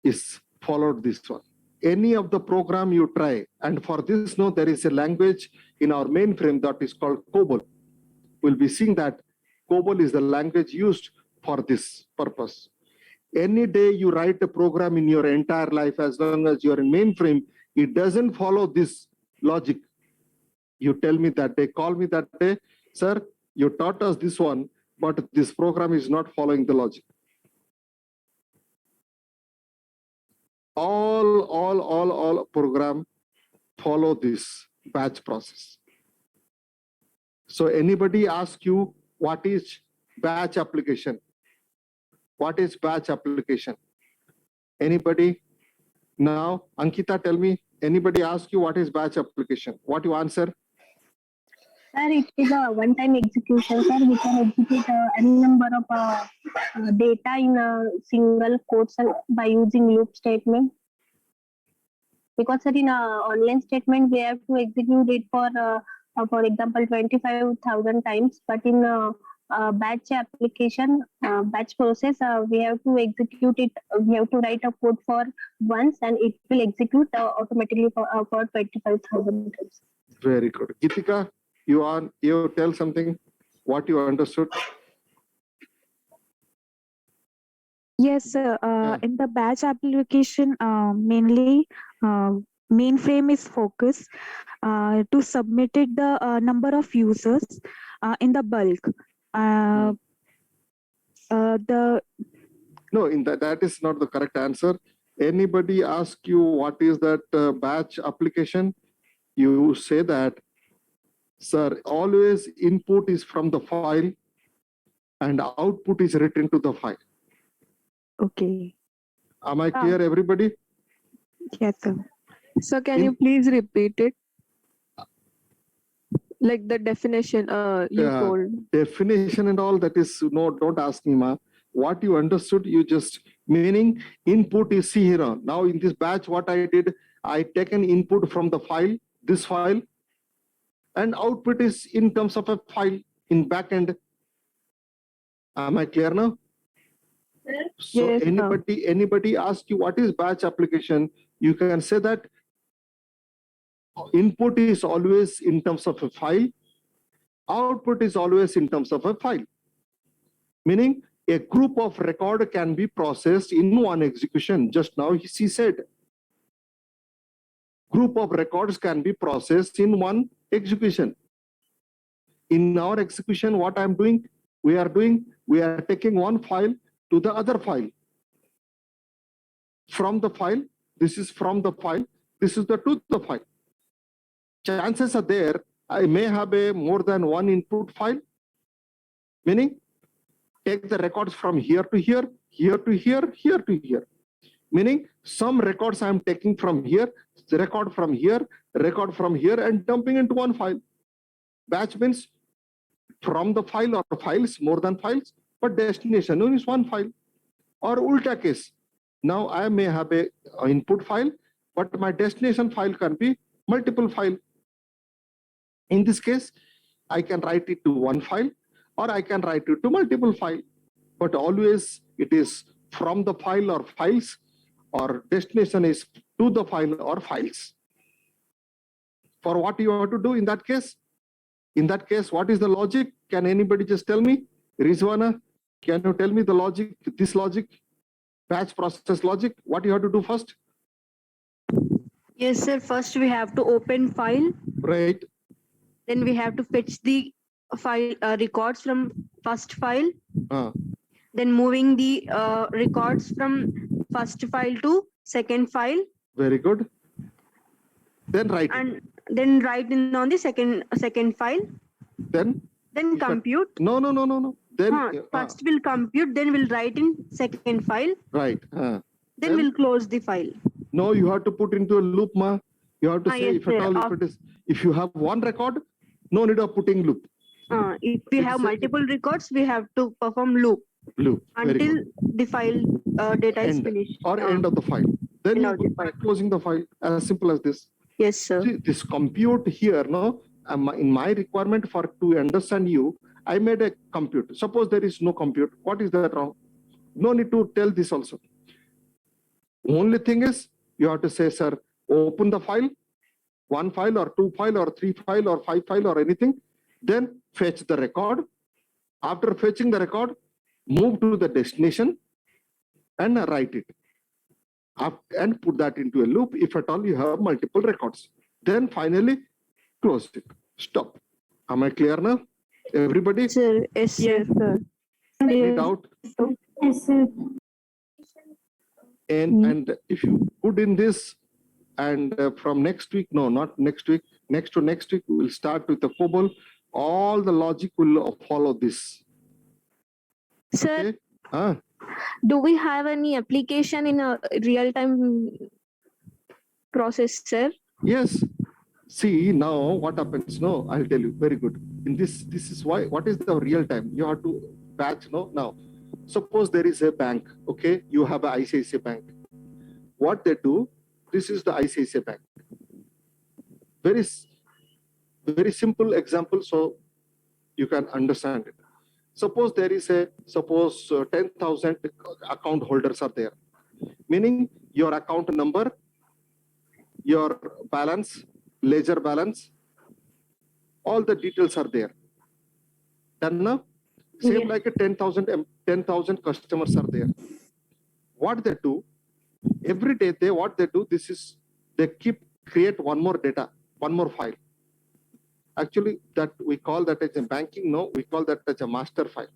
is followed this one. Any of the program you try, and for this, no, there is a language in our mainframe that is called COBOL. We'll be seeing that COBOL is the language used for this purpose. Any day you write a program in your entire life, as long as you're in mainframe, it doesn't follow this logic. You tell me that day, call me that day, sir, you taught us this one, but this program is not following the logic. All program follow this batch process. So anybody ask you what is batch application? What is batch application? Anybody? Now, Ankita, tell me, anybody ask you what is batch application? What you answer? Sir, it is a one-time execution, sir. We can execute any number of data in a single quote, sir, by using loop statement. Because, sir, in a online statement, we have to execute it for example, 25,000 times. But in batch application, batch process, we have to execute it. We have to write a code for once, and it will execute automatically for 25,000 times. Very good. Gitika, you tell something, what you understood. Yes, sir. In the batch application, mainly mainframe is focused to submitted the number of users in the bulk. The No, in that is not the correct answer. Anybody ask you what is that batch application? You say that, sir, always input is from the file and output is written to the file. okay. Am I clear, everybody? Yes, sir. So can you please repeat it? Like the definition you Yeah. told. Definition and all that is, no, don't ask me, ma. What you understood, you just, meaning input is, see here. Now in this batch, what I did, I taken input from the file, this file, and output is in terms of a file in backend. Am I clear now? So Yes, sir. anybody ask you what is batch application, you can say that input is always in terms of a file, output is always in terms of a file. Meaning a group of record can be processed in one execution. Just now he said, group of records can be processed in one execution. In our execution, what I'm doing, we are taking one file to the other file. From the file, this is from the file, this is to the file. Chances are there, I may have a more than one input file, meaning take the records from here to here, here to here, here to here. Meaning some records I'm taking from here, record from here, and dumping into one file. Batch means from the file or files, more than files, but destination is one file. Or ulta case. Now I may have a input file, but my destination file can be multiple file. In this case, I can write it to one file or I can write it to multiple file, but always it is from the file or files, or destination is to the file or files. For what you have to do in that case? In that case, what is the logic? Can anybody just tell me? Rizwana, can you tell me the logic, this logic, batch process logic, what you have to do first? Yes, sir. First, we have to open file. Right. Then we have to fetch the file records from first file. Then moving the records from first file to second file. Very good. Then write it. And then write in on the second file. Then Compute. No. Then First we'll compute, then we'll write in second file. right. Then we'll close the file. No, you have to put into a loop, ma. You have to say, Yes, if at sir. all, if you have one record, no need of putting loop. If we have multiple records, we have to perform loop Very until good. the file data is End. finished. Or end of the file. Then End you of the put file. back closing the file. As simple as this. Yes, sir. See, this compute here, no, in my requirement for to understand you, I made a compute. Suppose there is no compute. What is that wrong? No need to tell this also. Only thing is, you have to say, sir, open the file, one file or two file or three file or five file or anything. Then fetch the record. After fetching the record, move to the destination and write it. And put that into a loop if at all you have multiple records. Then finally close it. Stop. Am I clear now? Everybody? Sir, yes, sir. Yes, sir. Any doubt? Yes, sir. And if you put in this, and from next week, no, not next week, next to next week, we will start with the COBOL. All the logic will follow this. Sir, Okay? Do we have any application in a real-time process, sir? Yes. See, now what happens? No, I'll tell you. Very good. In this is why, what is the real time? You have to batch, no? Now, suppose there is a bank, okay? You have a ICICI bank. What they do, this is the ICICI bank. Very simple example, so you can understand it. Suppose there is 10,000 account holders are there, meaning your account number, your balance, ledger balance, all the details are there. Done now? Same Yes. like a 10,000 customers are there. What they do, every day they create one more data, one more file. Actually, that we call that as a banking, no, we call that as a master file.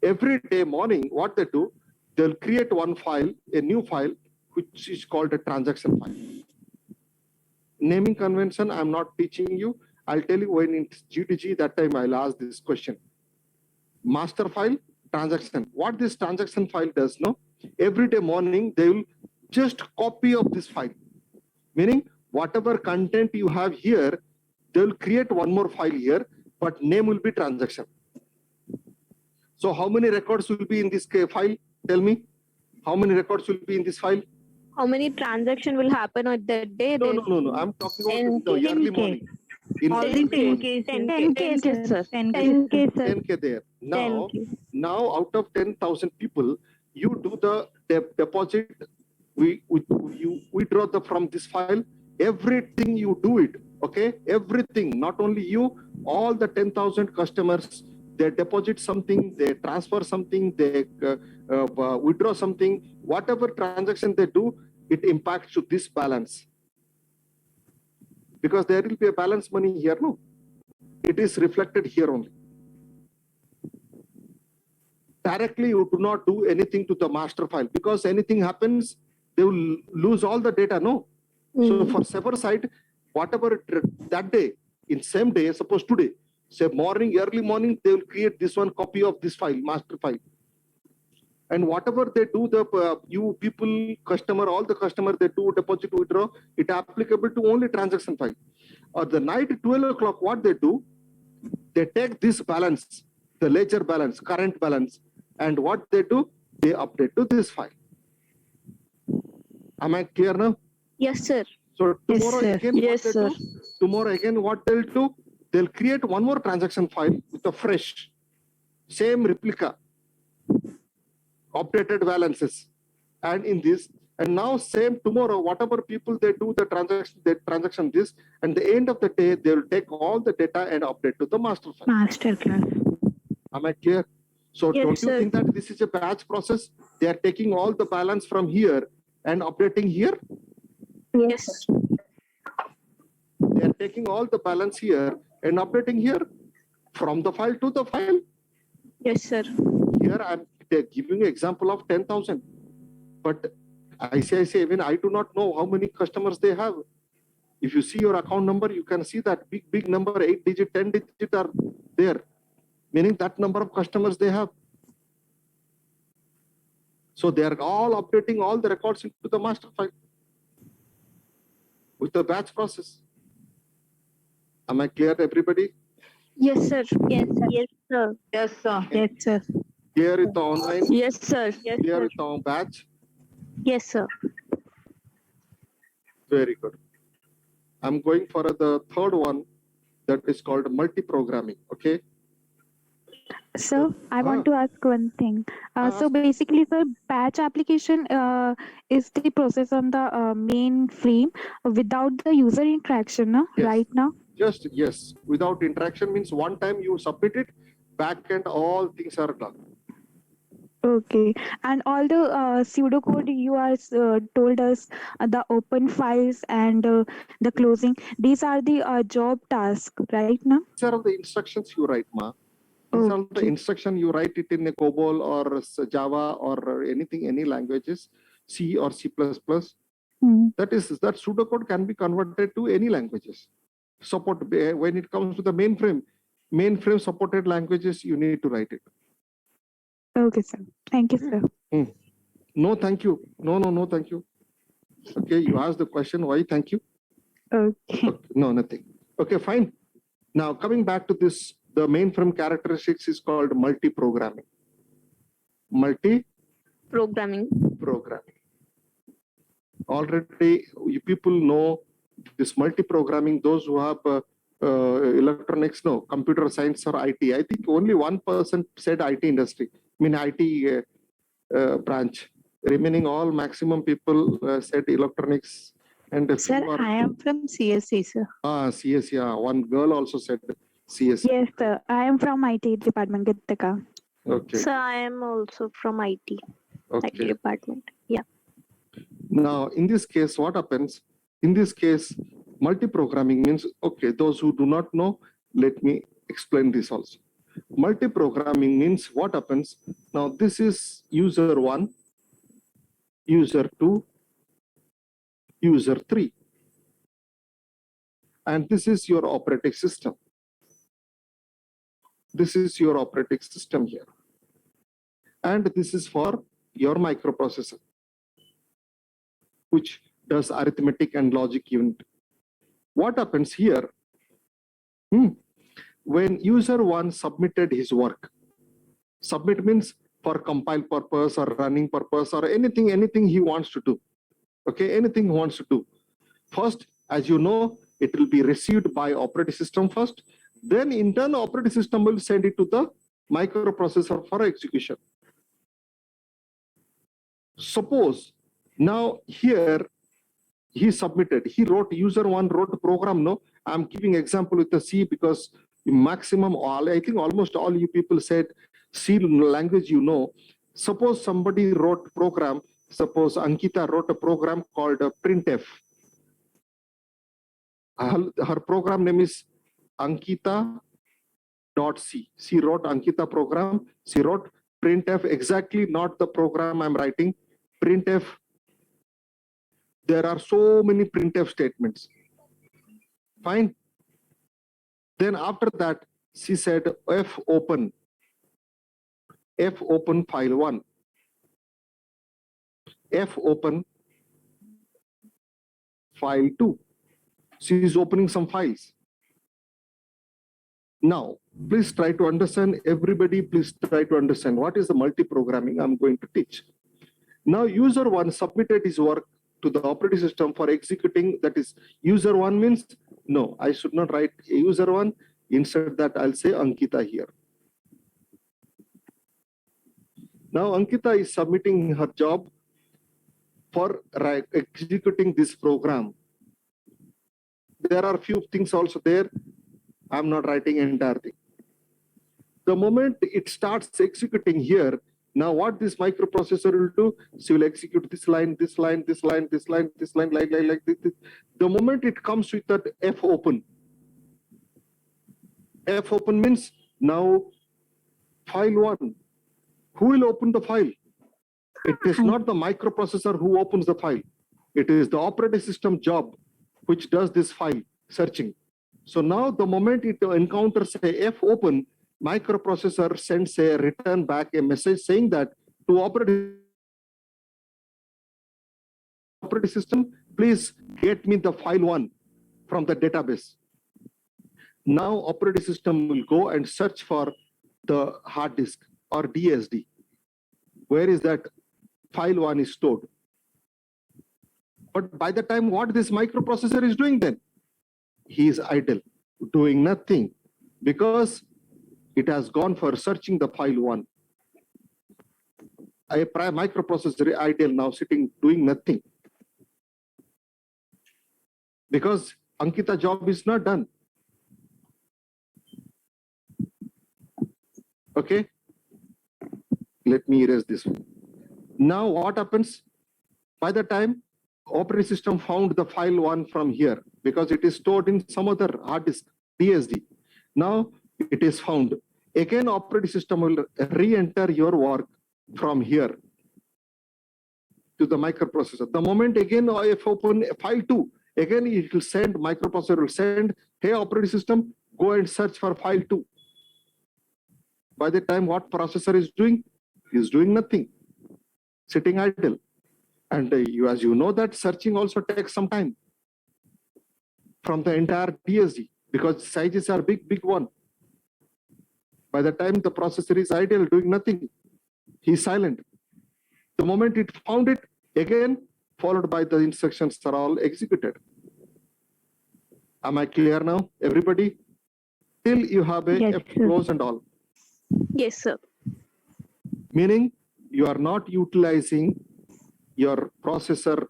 Every day morning, what they do, they'll create one file, a new file, which is called a transaction file. Naming convention, I'm not teaching you. I'll tell you when in GTG, that time I'll ask this question. Master file, transaction. What this transaction file does, no? Every day morning, they will just copy of this file. Meaning, whatever content you have here, they'll create one more file here, but name will be transaction. So how many records will be in this file? Tell me. How many records will be in this file? How many transaction will happen on that day? No. I'm talking about the early morning. In All the the early 10K, morning. 10K, sir. 10K, sir. 10K there. Now, 10K. now out of 10,000 people, you do the deposit, you withdraw from this file, everything you do it, okay? Everything, not only you, all the 10,000 customers, they deposit something, they transfer something, they withdraw something, whatever transaction they do, it impacts to this balance. Because there will be a balance money here, no? It is reflected here only. Directly, you do not do anything to the master file because anything happens, they will lose all the data, no? So for server side, whatever that day, in same day, suppose today, say early morning, they will create this one copy of this file, master file. And whatever they do, you people, customer, all the customer, they do deposit, withdraw, it applicable to only transaction file. Or the night 12 o'clock, what they do, they take this balance, the ledger balance, current balance, and what they do, they update to this file. Am I clear now? Yes, sir. So tomorrow sir. again, Yes, what they sir. do, tomorrow again, what they'll do, they'll create one more transaction file with a fresh, same replica, updated balances. And in this, and now same tomorrow, whatever people they do the transaction this, and the end of the day, they'll take all the data and update to the master file. Master class. Am I clear? So Yes, don't you sir. think that this is a batch process? They are taking all the balance from here and updating here. Yes. They are taking all the balance here and updating here from the file to the file. Yes, sir. Here I'm giving an example of 10,000. But ICICI, even I do not know how many customers they have. If you see your account number, you can see that big number, 8 digit, 10 digit are there. Meaning that number of customers they have. So they are all updating all the records into the master file with the batch process. Am I clear, everybody? Yes, sir. Yes, sir. Yes, sir. Yes, sir. Yes, sir. Clear with the online, Yes, sir. Yes, clear sir. with the batch. Yes, sir. Very good. I'm going for the third one that is called multi-programming. Okay. So I want to ask one thing. So Ask. basically, sir, batch application is the process on the mainframe without the user interaction, no? Yes. Right now. Just yes. Without interaction means one time you submit it, back end all things are done. Okay, and all the pseudocode you are told us the open files and the closing. These are the job tasks, right now. These are the instructions you write, ma. These are the Okay. instruction you write it in a COBOL or Java or anything, any languages, C or C++. Hmm. That pseudocode can be converted to any languages. Support when it comes to the mainframe supported languages, you need to write it. Okay, sir. Thank you, sir. No, thank you. No, thank you. Okay, you asked the question, why thank you? Okay. Okay, no, nothing. Okay, fine. Now, coming back to this, the mainframe characteristics is called multi-programming. Multi-programming. Programming. Already, you people know this multi-programming, those who have electronics, no, computer science or IT. I think only 1% said IT industry, I mean IT branch. Remaining all maximum people said electronics. And a Sir, few are, I am from CSC, sir. CS, yeah. One girl also said CS. Yes, sir. I am from IT department, Gittaka. Okay, So I am also from IT okay. department. Yeah. Now, in this case, what happens? In this case, multi-programming means, okay, those who do not know, let me explain this also. Multi-programming means what happens? Now, this is user 1, user 2, user 3. And this is your operating system. This is your operating system here. And this is for your microprocessor, which does arithmetic and logic unit. What happens here? When user 1 submitted his work, submit means for compile purpose or running purpose or anything he wants to do. Okay, anything he wants to do. First, as you know, it will be received by operating system first. Then in turn, operating system will send it to the microprocessor for execution. Suppose now here he submitted, he wrote, user 1 wrote a program. No, I'm giving example with the C because maximum all, I think almost all you people said C language, you know. Suppose somebody wrote program, suppose Ankita wrote a program called printf. Her program name is Ankita.c. She wrote Ankita program. She wrote printf, exactly not the program I'm writing. Printf. There are so many printf statements. Fine. Then after that, she said fopen file 1. Fopen file 2. She is opening some files. Now, please try to understand, everybody, please try to understand what is the multi-programming I'm going to teach. Now, user 1 submitted his work to the operating system for executing, that is, user 1 means, no, I should not write user 1, instead that I'll say Ankita here. Now, Ankita is submitting her job for executing this program. There are few things also there. I'm not writing entire thing. The moment it starts executing here, now what this microprocessor will do, she will execute this line, this line, this line, this line, this line, like this. The moment it comes with that fopen. Fopen means now file 1. Who will open the file? It is not the microprocessor who opens the file. It is the operating system job which does this file searching. So now the moment it encounters a fopen, microprocessor sends a return back a message saying that to operating system, please get me the file 1 from the database. Now operating system will go and search for the hard disk or DSD. Where is that file 1 is stored? But by the time what this microprocessor is doing then? He is idle, doing nothing, because it has gone for searching the file 1. A microprocessor idle now sitting doing nothing. Because Ankita job is not done. Okay. Let me erase this one. Now what happens? By the time operating system found the file 1 from here, because it is stored in some other hard disk, DSD. Now it is found. Again, operating system will re-enter your work from here to the microprocessor. The moment again if open file 2, again it will send, microprocessor will send, hey operating system, go and search for file 2. By the time what processor is doing? He's doing nothing, sitting idle. And you, as you know, that searching also takes some time from the entire DSD because sizes are big one. By the time the processor is idle, doing nothing, he's silent. The moment it found it, again, followed by the instructions are all executed. Am I clear now, everybody? Till you have a Yes, F sir. close and all. Yes, sir. Meaning you are not utilizing your processor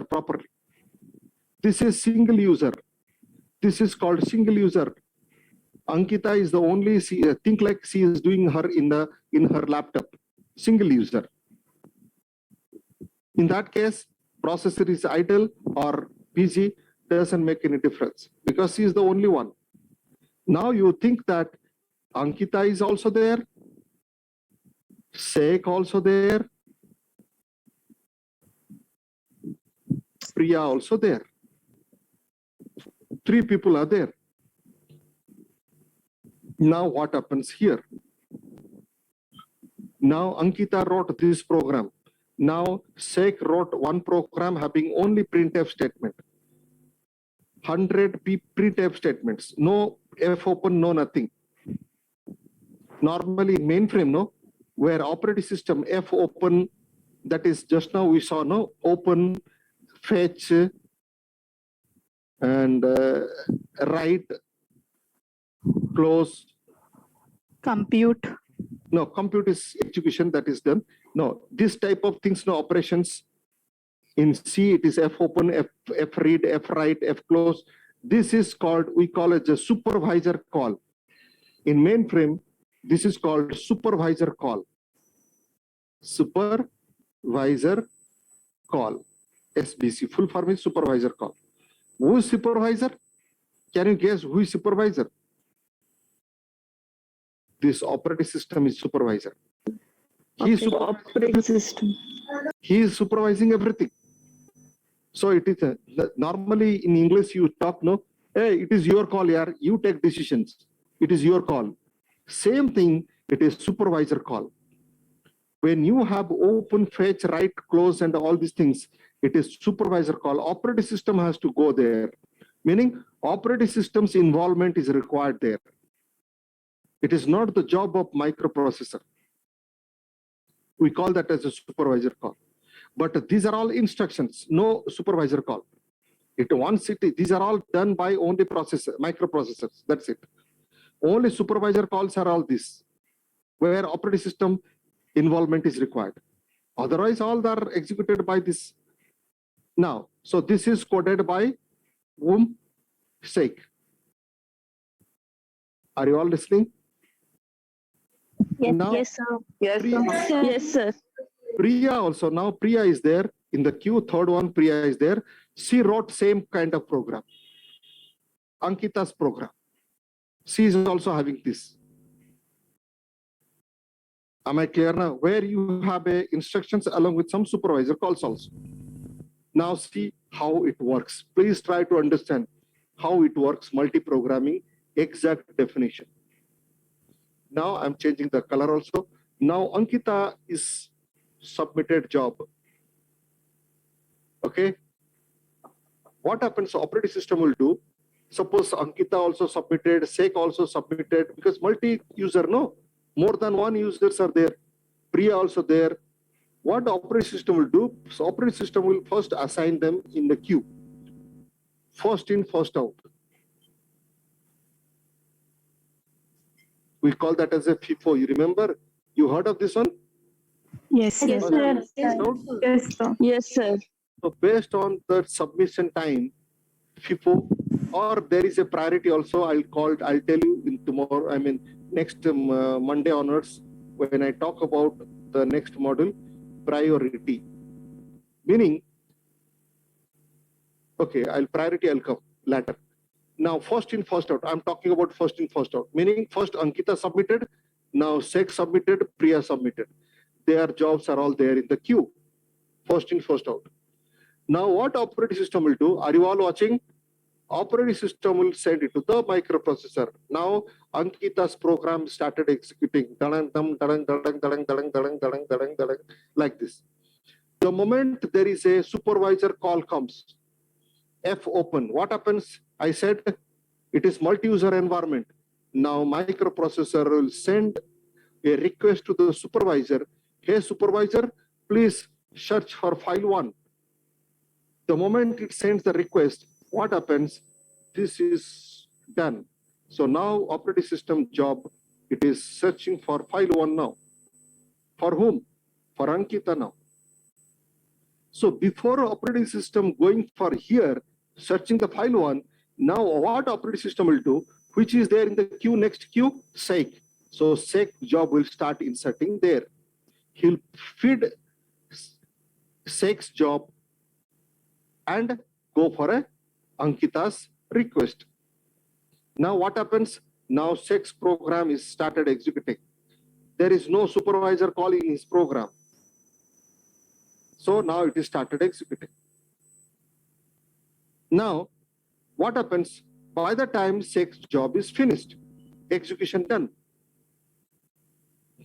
properly. This is single user. This is called single user. Ankita is the only, think like she is doing her in her laptop, single user. In that case, processor is idle or busy, doesn't make any difference because she is the only one. Now you think that Ankita is also there, Sheikh also there, Priya also there. 3 people are there. Now what happens here? Now Ankita wrote this program. Now Sheikh wrote one program having only printf statement. 100 printf statements. No F open, no nothing. Normally in mainframe, no, where operating system F open, that is just now we saw, no, open, fetch, and write, close. Compute. No, compute is execution that is done. No, this type of things, no operations. In C, it is F open, F read, F write, F close. This is called, we call it a supervisor call. In mainframe, this is called supervisor call. Supervisor call. SBC, full form is supervisor call. Who is supervisor? Can you guess who is supervisor? This operating system is supervisor. He is Operating system. He is supervising everything. So it is normally in English you talk, no, hey, it is your call, yaar. You take decisions. It is your call. Same thing, it is supervisor call. When you have open, fetch, write, close, and all these things, it is supervisor call. Operating system has to go there. Meaning operating system's involvement is required there. It is not the job of microprocessor. We call that as a supervisor call. But these are all instructions, no supervisor call. These are all done by only microprocessors. That's it. Only supervisor calls are all this, where operating system involvement is required. Otherwise, all are executed by this. Now, so this is coded by whom? Sheikh. Are you all listening? Yes, Now, yes, sir. Yes, sir. Yes, sir. Priya also, now Priya is there in the queue, third one, Priya is there. She wrote same kind of program. Ankita's program. She is also having this. Am I clear now? Where you have instructions along with some supervisor calls also. Now see how it works. Please try to understand how it works, multi-programming, exact definition. Now I'm changing the color also. Now Ankita is submitted job. Okay. What happens, operating system will do, suppose Ankita also submitted, Sheikh also submitted, because multi-user, no, more than one users are there. Priya also there. What the operating system will do, so operating system will first assign them in the queue. First in, first out. We call that as a FIFO. You remember? You heard of this one? Yes, Yes, sir. sir. First out? Yes, sir. Yes, sir. So based on the submission time, FIFO, or there is a priority also, I'll tell you in tomorrow, I mean, next Monday onwards, when I talk about the next module, priority. Meaning, okay, priority I'll come later. Now, first in, first out. I'm talking about first in, first out. Meaning, first Ankita submitted, now Sheikh submitted, Priya submitted. Their jobs are all there in the queue. First in, first out. Now, what operating system will do? Are you all watching? Operating system will send it to the microprocessor. Now Ankita's program started executing like this. The moment there is a supervisor call comes, F open. What happens? I said it is multi-user environment. Now microprocessor will send a request to the supervisor. Hey supervisor, please search for file 1. The moment it sends the request, what happens? This is done. So now operating system job, it is searching for file 1 now. For whom? For Ankita now. So before operating system going for here, searching the file 1, now what operating system will do, which is there in the queue, next queue, sec. So sec job will start inserting there. He'll feed sec's job and go for a Ankita's request. Now what happens? Now sec's program is started executing. There is no supervisor calling his program. So now it is started executing. Now what happens? By the time sec's job is finished, execution done.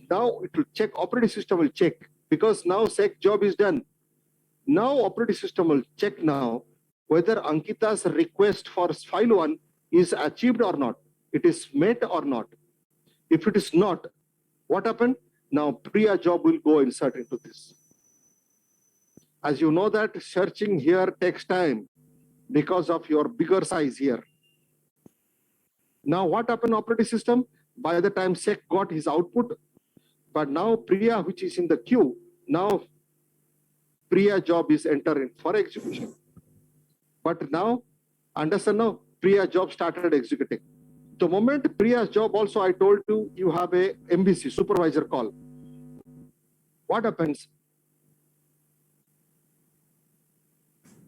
Now it will check, operating system will check, because now sec job is done. Now operating system will check now whether Ankita's request for file 1 is achieved or not. It is met or not. If it is not, what happened? Now Priya job will go insert into this. As you know that searching here takes time because of your bigger size here. Now what happened operating system? By the time sec got his output, but now Priya, which is in the queue, now Priya job is entering for execution. But now, understand now, Priya job started executing. The moment Priya's job also, I told you, you have a MVC, supervisor call. What happens?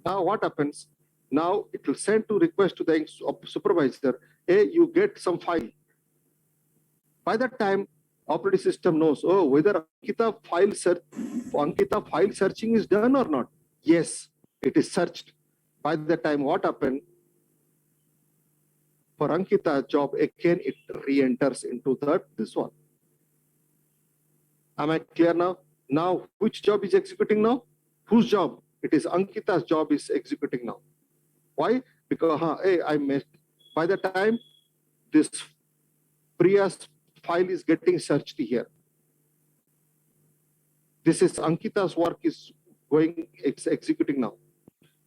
Now what happens? Now it will send to request to the supervisor, hey, you get some file. By that time, operating system knows, oh, whether Ankita file searching is done or not. Yes, it is searched. By the time what happened? For Ankita job, again it re-enters into this one. Am I clear now? Now, which job is executing now? Whose job? It is Ankita's job is executing now. Why? Because hey, I missed. By the time this Priya's file is getting searched here. This is Ankita's work is going executing now.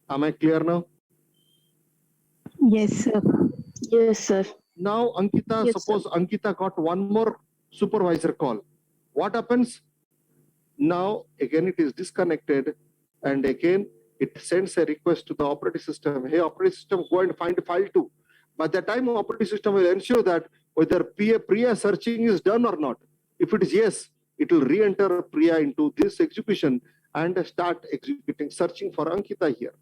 Am I clear now? Yes, sir. Yes, sir. Now Ankita, Yes, suppose Ankita got one more supervisor call. What happens? Now again it is disconnected and again it sends a request to the operating system. Hey, operating system, go and find file 2. By the time operating system will ensure that whether Priya searching is done or not. If it is yes, it will re-enter Priya into this execution and start executing, searching for Ankita here.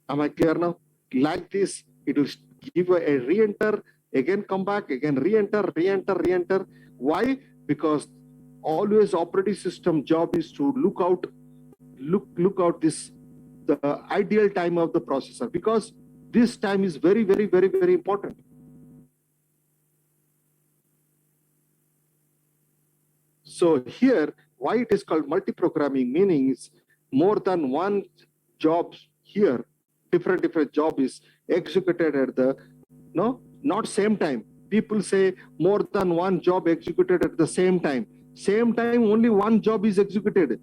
Am I clear now? Like this, it will give a re-enter, again come back, again re-enter, re-enter, re-enter. Why? Because always operating system job is to look out this, the ideal time of the processor, because this time is very, very, very, very important. So here, why it is called multi-programming, meaning is more than one job here, different job is executed at the, no, not same time. People say more than one job executed at the same time. Same time, only one job is executed.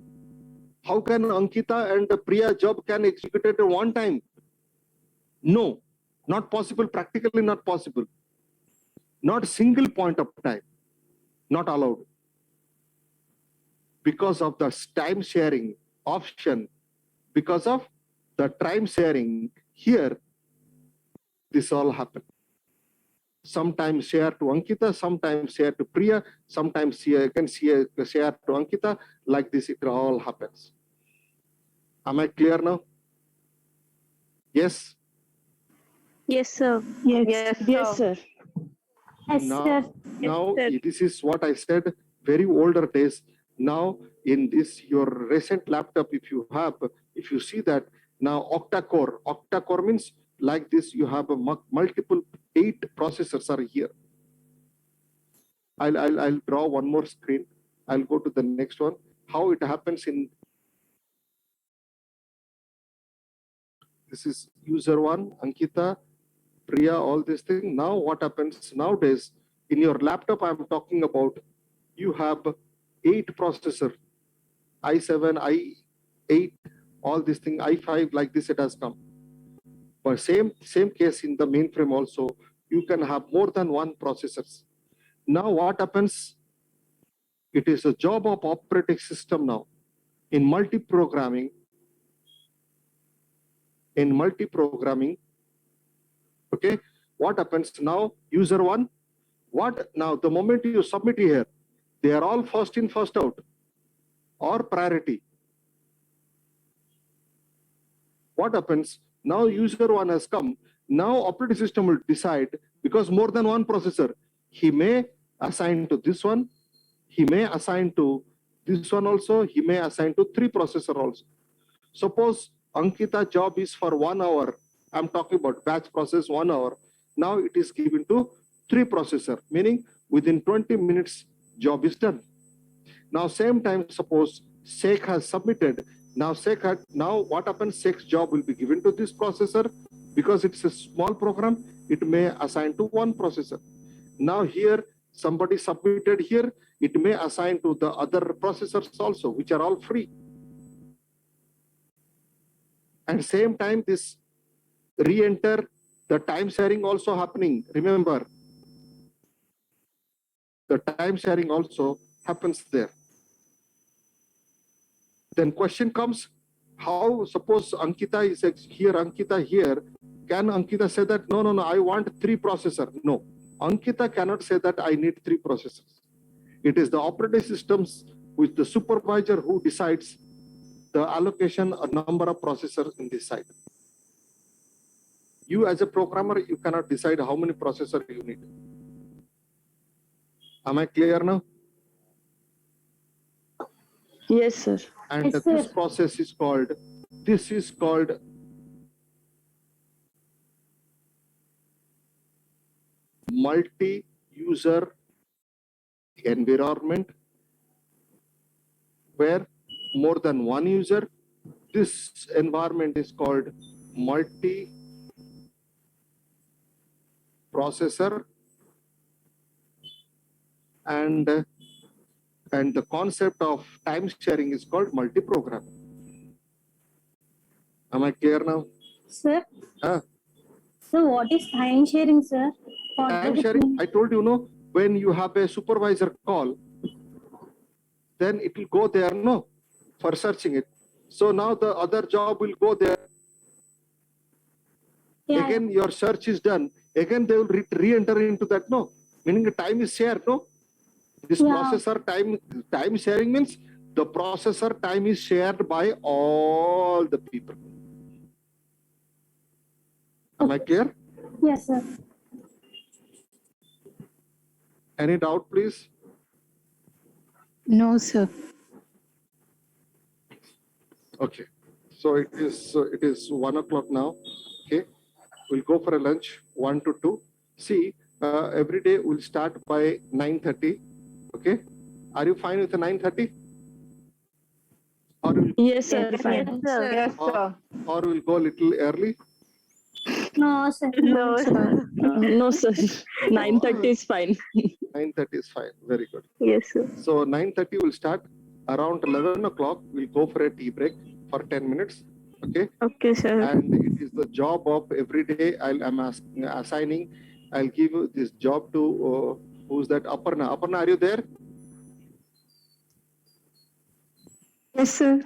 How can Ankita and Priya job can execute at one time? No, not possible, practically not possible. Not single point of time, not allowed. Because of the time sharing option, because of the time sharing here, this all happen. Sometimes share to Ankita, sometimes share to Priya, sometimes share to Ankita. Like this, it all happens. Am I clear now? Yes? Yes, sir. Yes, yes, sir. Yes, Now, sir. now sir. this is what I said, very older days. Now in this, your recent laptop, if you have, if you see that now octa-core means like this, you have a multiple 8 processors are here. I'll draw one more screen. I'll go to the next one. How it happens in, this is user 1, Ankita, Priya, all these things. Now what happens nowadays in your laptop, I'm talking about, you have 8 processor, i7, i8, all these things, i5, like this it has come. But same case in the mainframe also, you can have more than 1 processors. Now what happens? It is a job of operating system now. In multi-programming, okay, what happens now? User 1, what now? The moment you submit here, they are all first in, first out, or priority. What happens? Now user 1 has come. Now operating system will decide, because more than 1 processor, he may assign to this one, he may assign to this one also, he may assign to 3 processor also. Suppose Ankita job is for 1 hour. I'm talking about batch process 1 hour. Now it is given to 3 processor, meaning within 20 minutes job is done. Now same time, suppose SEC has submitted. Now now what happens? SEC's job will be given to this processor, because it's a small program, it may assign to 1 processor. Now here somebody submitted here, it may assign to the other processors also, which are all free. And same time, this re-enter, the time sharing also happening. Remember, the time sharing also happens there. Then question comes, how, suppose Ankita is here, Ankita here, can Ankita say that, no, I want 3 processor? No, Ankita cannot say that I need 3 processors. It is the operating systems with the supervisor who decides the allocation, a number of processors in this site. You as a programmer, you cannot decide how many processors you need. Am I clear now? Yes, sir. And Yes, this sir. process is called, this is called multi-user environment, where more than 1 user. This environment is called multi-processor, and the concept of time sharing is called multi-program. Am I clear now? Sir? Huh? So what is time sharing, sir? For Time the- sharing, I told you, no, when you have a supervisor call, then it will go there, no, for searching it. So now the other job will go there. Yeah. Again, your search is done. Again, they will re-enter into that, no, meaning the time is shared, no. This Yeah. processor time sharing means the processor time is shared by all the people. Am I clear? Yes, sir. Any doubt, please? No, sir. Okay. So it is 1 o'clock now. Okay. We'll go for a lunch, 1 to 2. See, every day we'll start by 9:30. Okay. Are you fine with the 9:30? Or Yes, sir. Yes, Fine. sir. Yes, or we'll go a little early? No, sir. No, sir. No, sir. 9:30 is fine. 9:30 is fine. Very good. Yes, sir. So 9:30 will start. Around 11 o'clock, we'll go for a tea break for 10 minutes. Okay. Okay, sir. And it is the job of every day I'm assigning. I'll give you this job to, who's that? Aparna. Aparna, are you there? Yes, sir.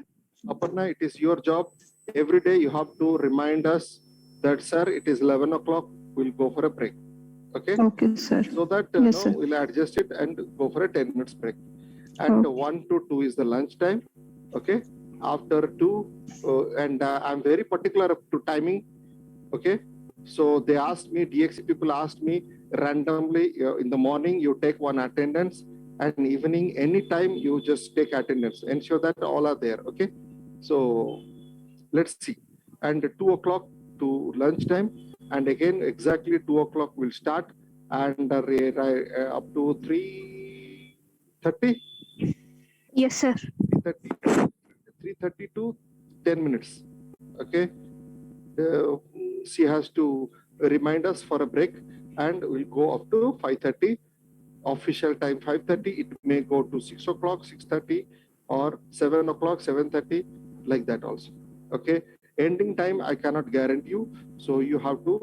Aparna, it is your job. Every day you have to remind us that, sir, it is 11 o'clock. We'll go for a break. Okay. Okay, sir. So that Yes, sir. we'll adjust it and go for a 10 minutes break. And 1 to 2 is the lunch time. Okay. After 2, and I'm very particular to timing. Okay. So they asked me, DXC people asked me randomly, in the morning you take 1 attendance, and evening anytime you just take attendance. Ensure that all are there. Okay. So let's see. And 2 o'clock to lunchtime, and again exactly 2 o'clock will start, and up to 3:30. Yes, sir. 3:30 to 10 minutes. Okay. She has to remind us for a break, and we'll go up to 5:30. Official time 5:30. It may go to 6 o'clock, 6:30, or 7 o'clock, 7:30, like that also. Okay. Ending time I cannot guarantee you, so you have to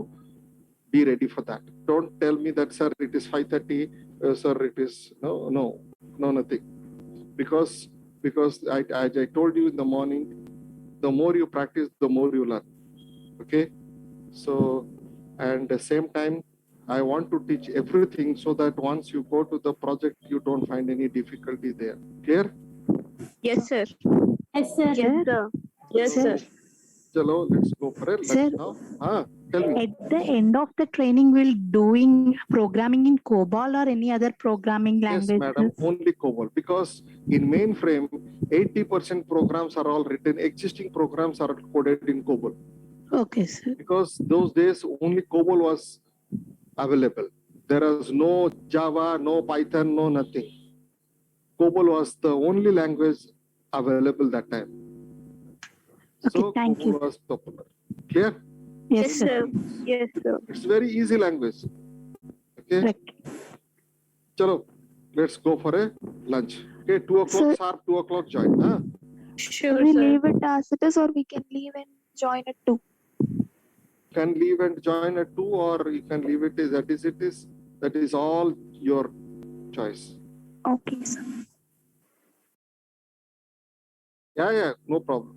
be ready for that. Don't tell me that, sir, it is 5:30, sir, it is nothing. Because as I told you in the morning, the more you practice, the more you learn. Okay. So, and the same time, I want to teach everything so that once you go to the project, you don't find any difficulty there. Clear? Yes, sir. Yes, sir. Yes, sir. Yes, sir. Chalo, let's go for it. Sir. Now. Tell me. At the end of the training, we'll doing programming in COBOL or any other programming Yes, language. madam, only COBOL. Because in mainframe, 80% programs are all written, existing programs are coded in COBOL. Okay, sir. Because those days only COBOL was available. There was no Java, no Python, no nothing. COBOL was the only language available that time. Okay, So thank COBOL you. was popular. Clear? Yes, sir. Yes, sir. It's very easy language. Okay. Correct. Chalo, let's go for a lunch. Okay, 2 o'clock, Sir. sharp 2 o'clock join. Sure, we sir. leave it as it is, or we can leave and join at 2. Can leave and join at 2, or you can leave it as that is it is. That is all your choice. Okay, sir. Yeah, no problem.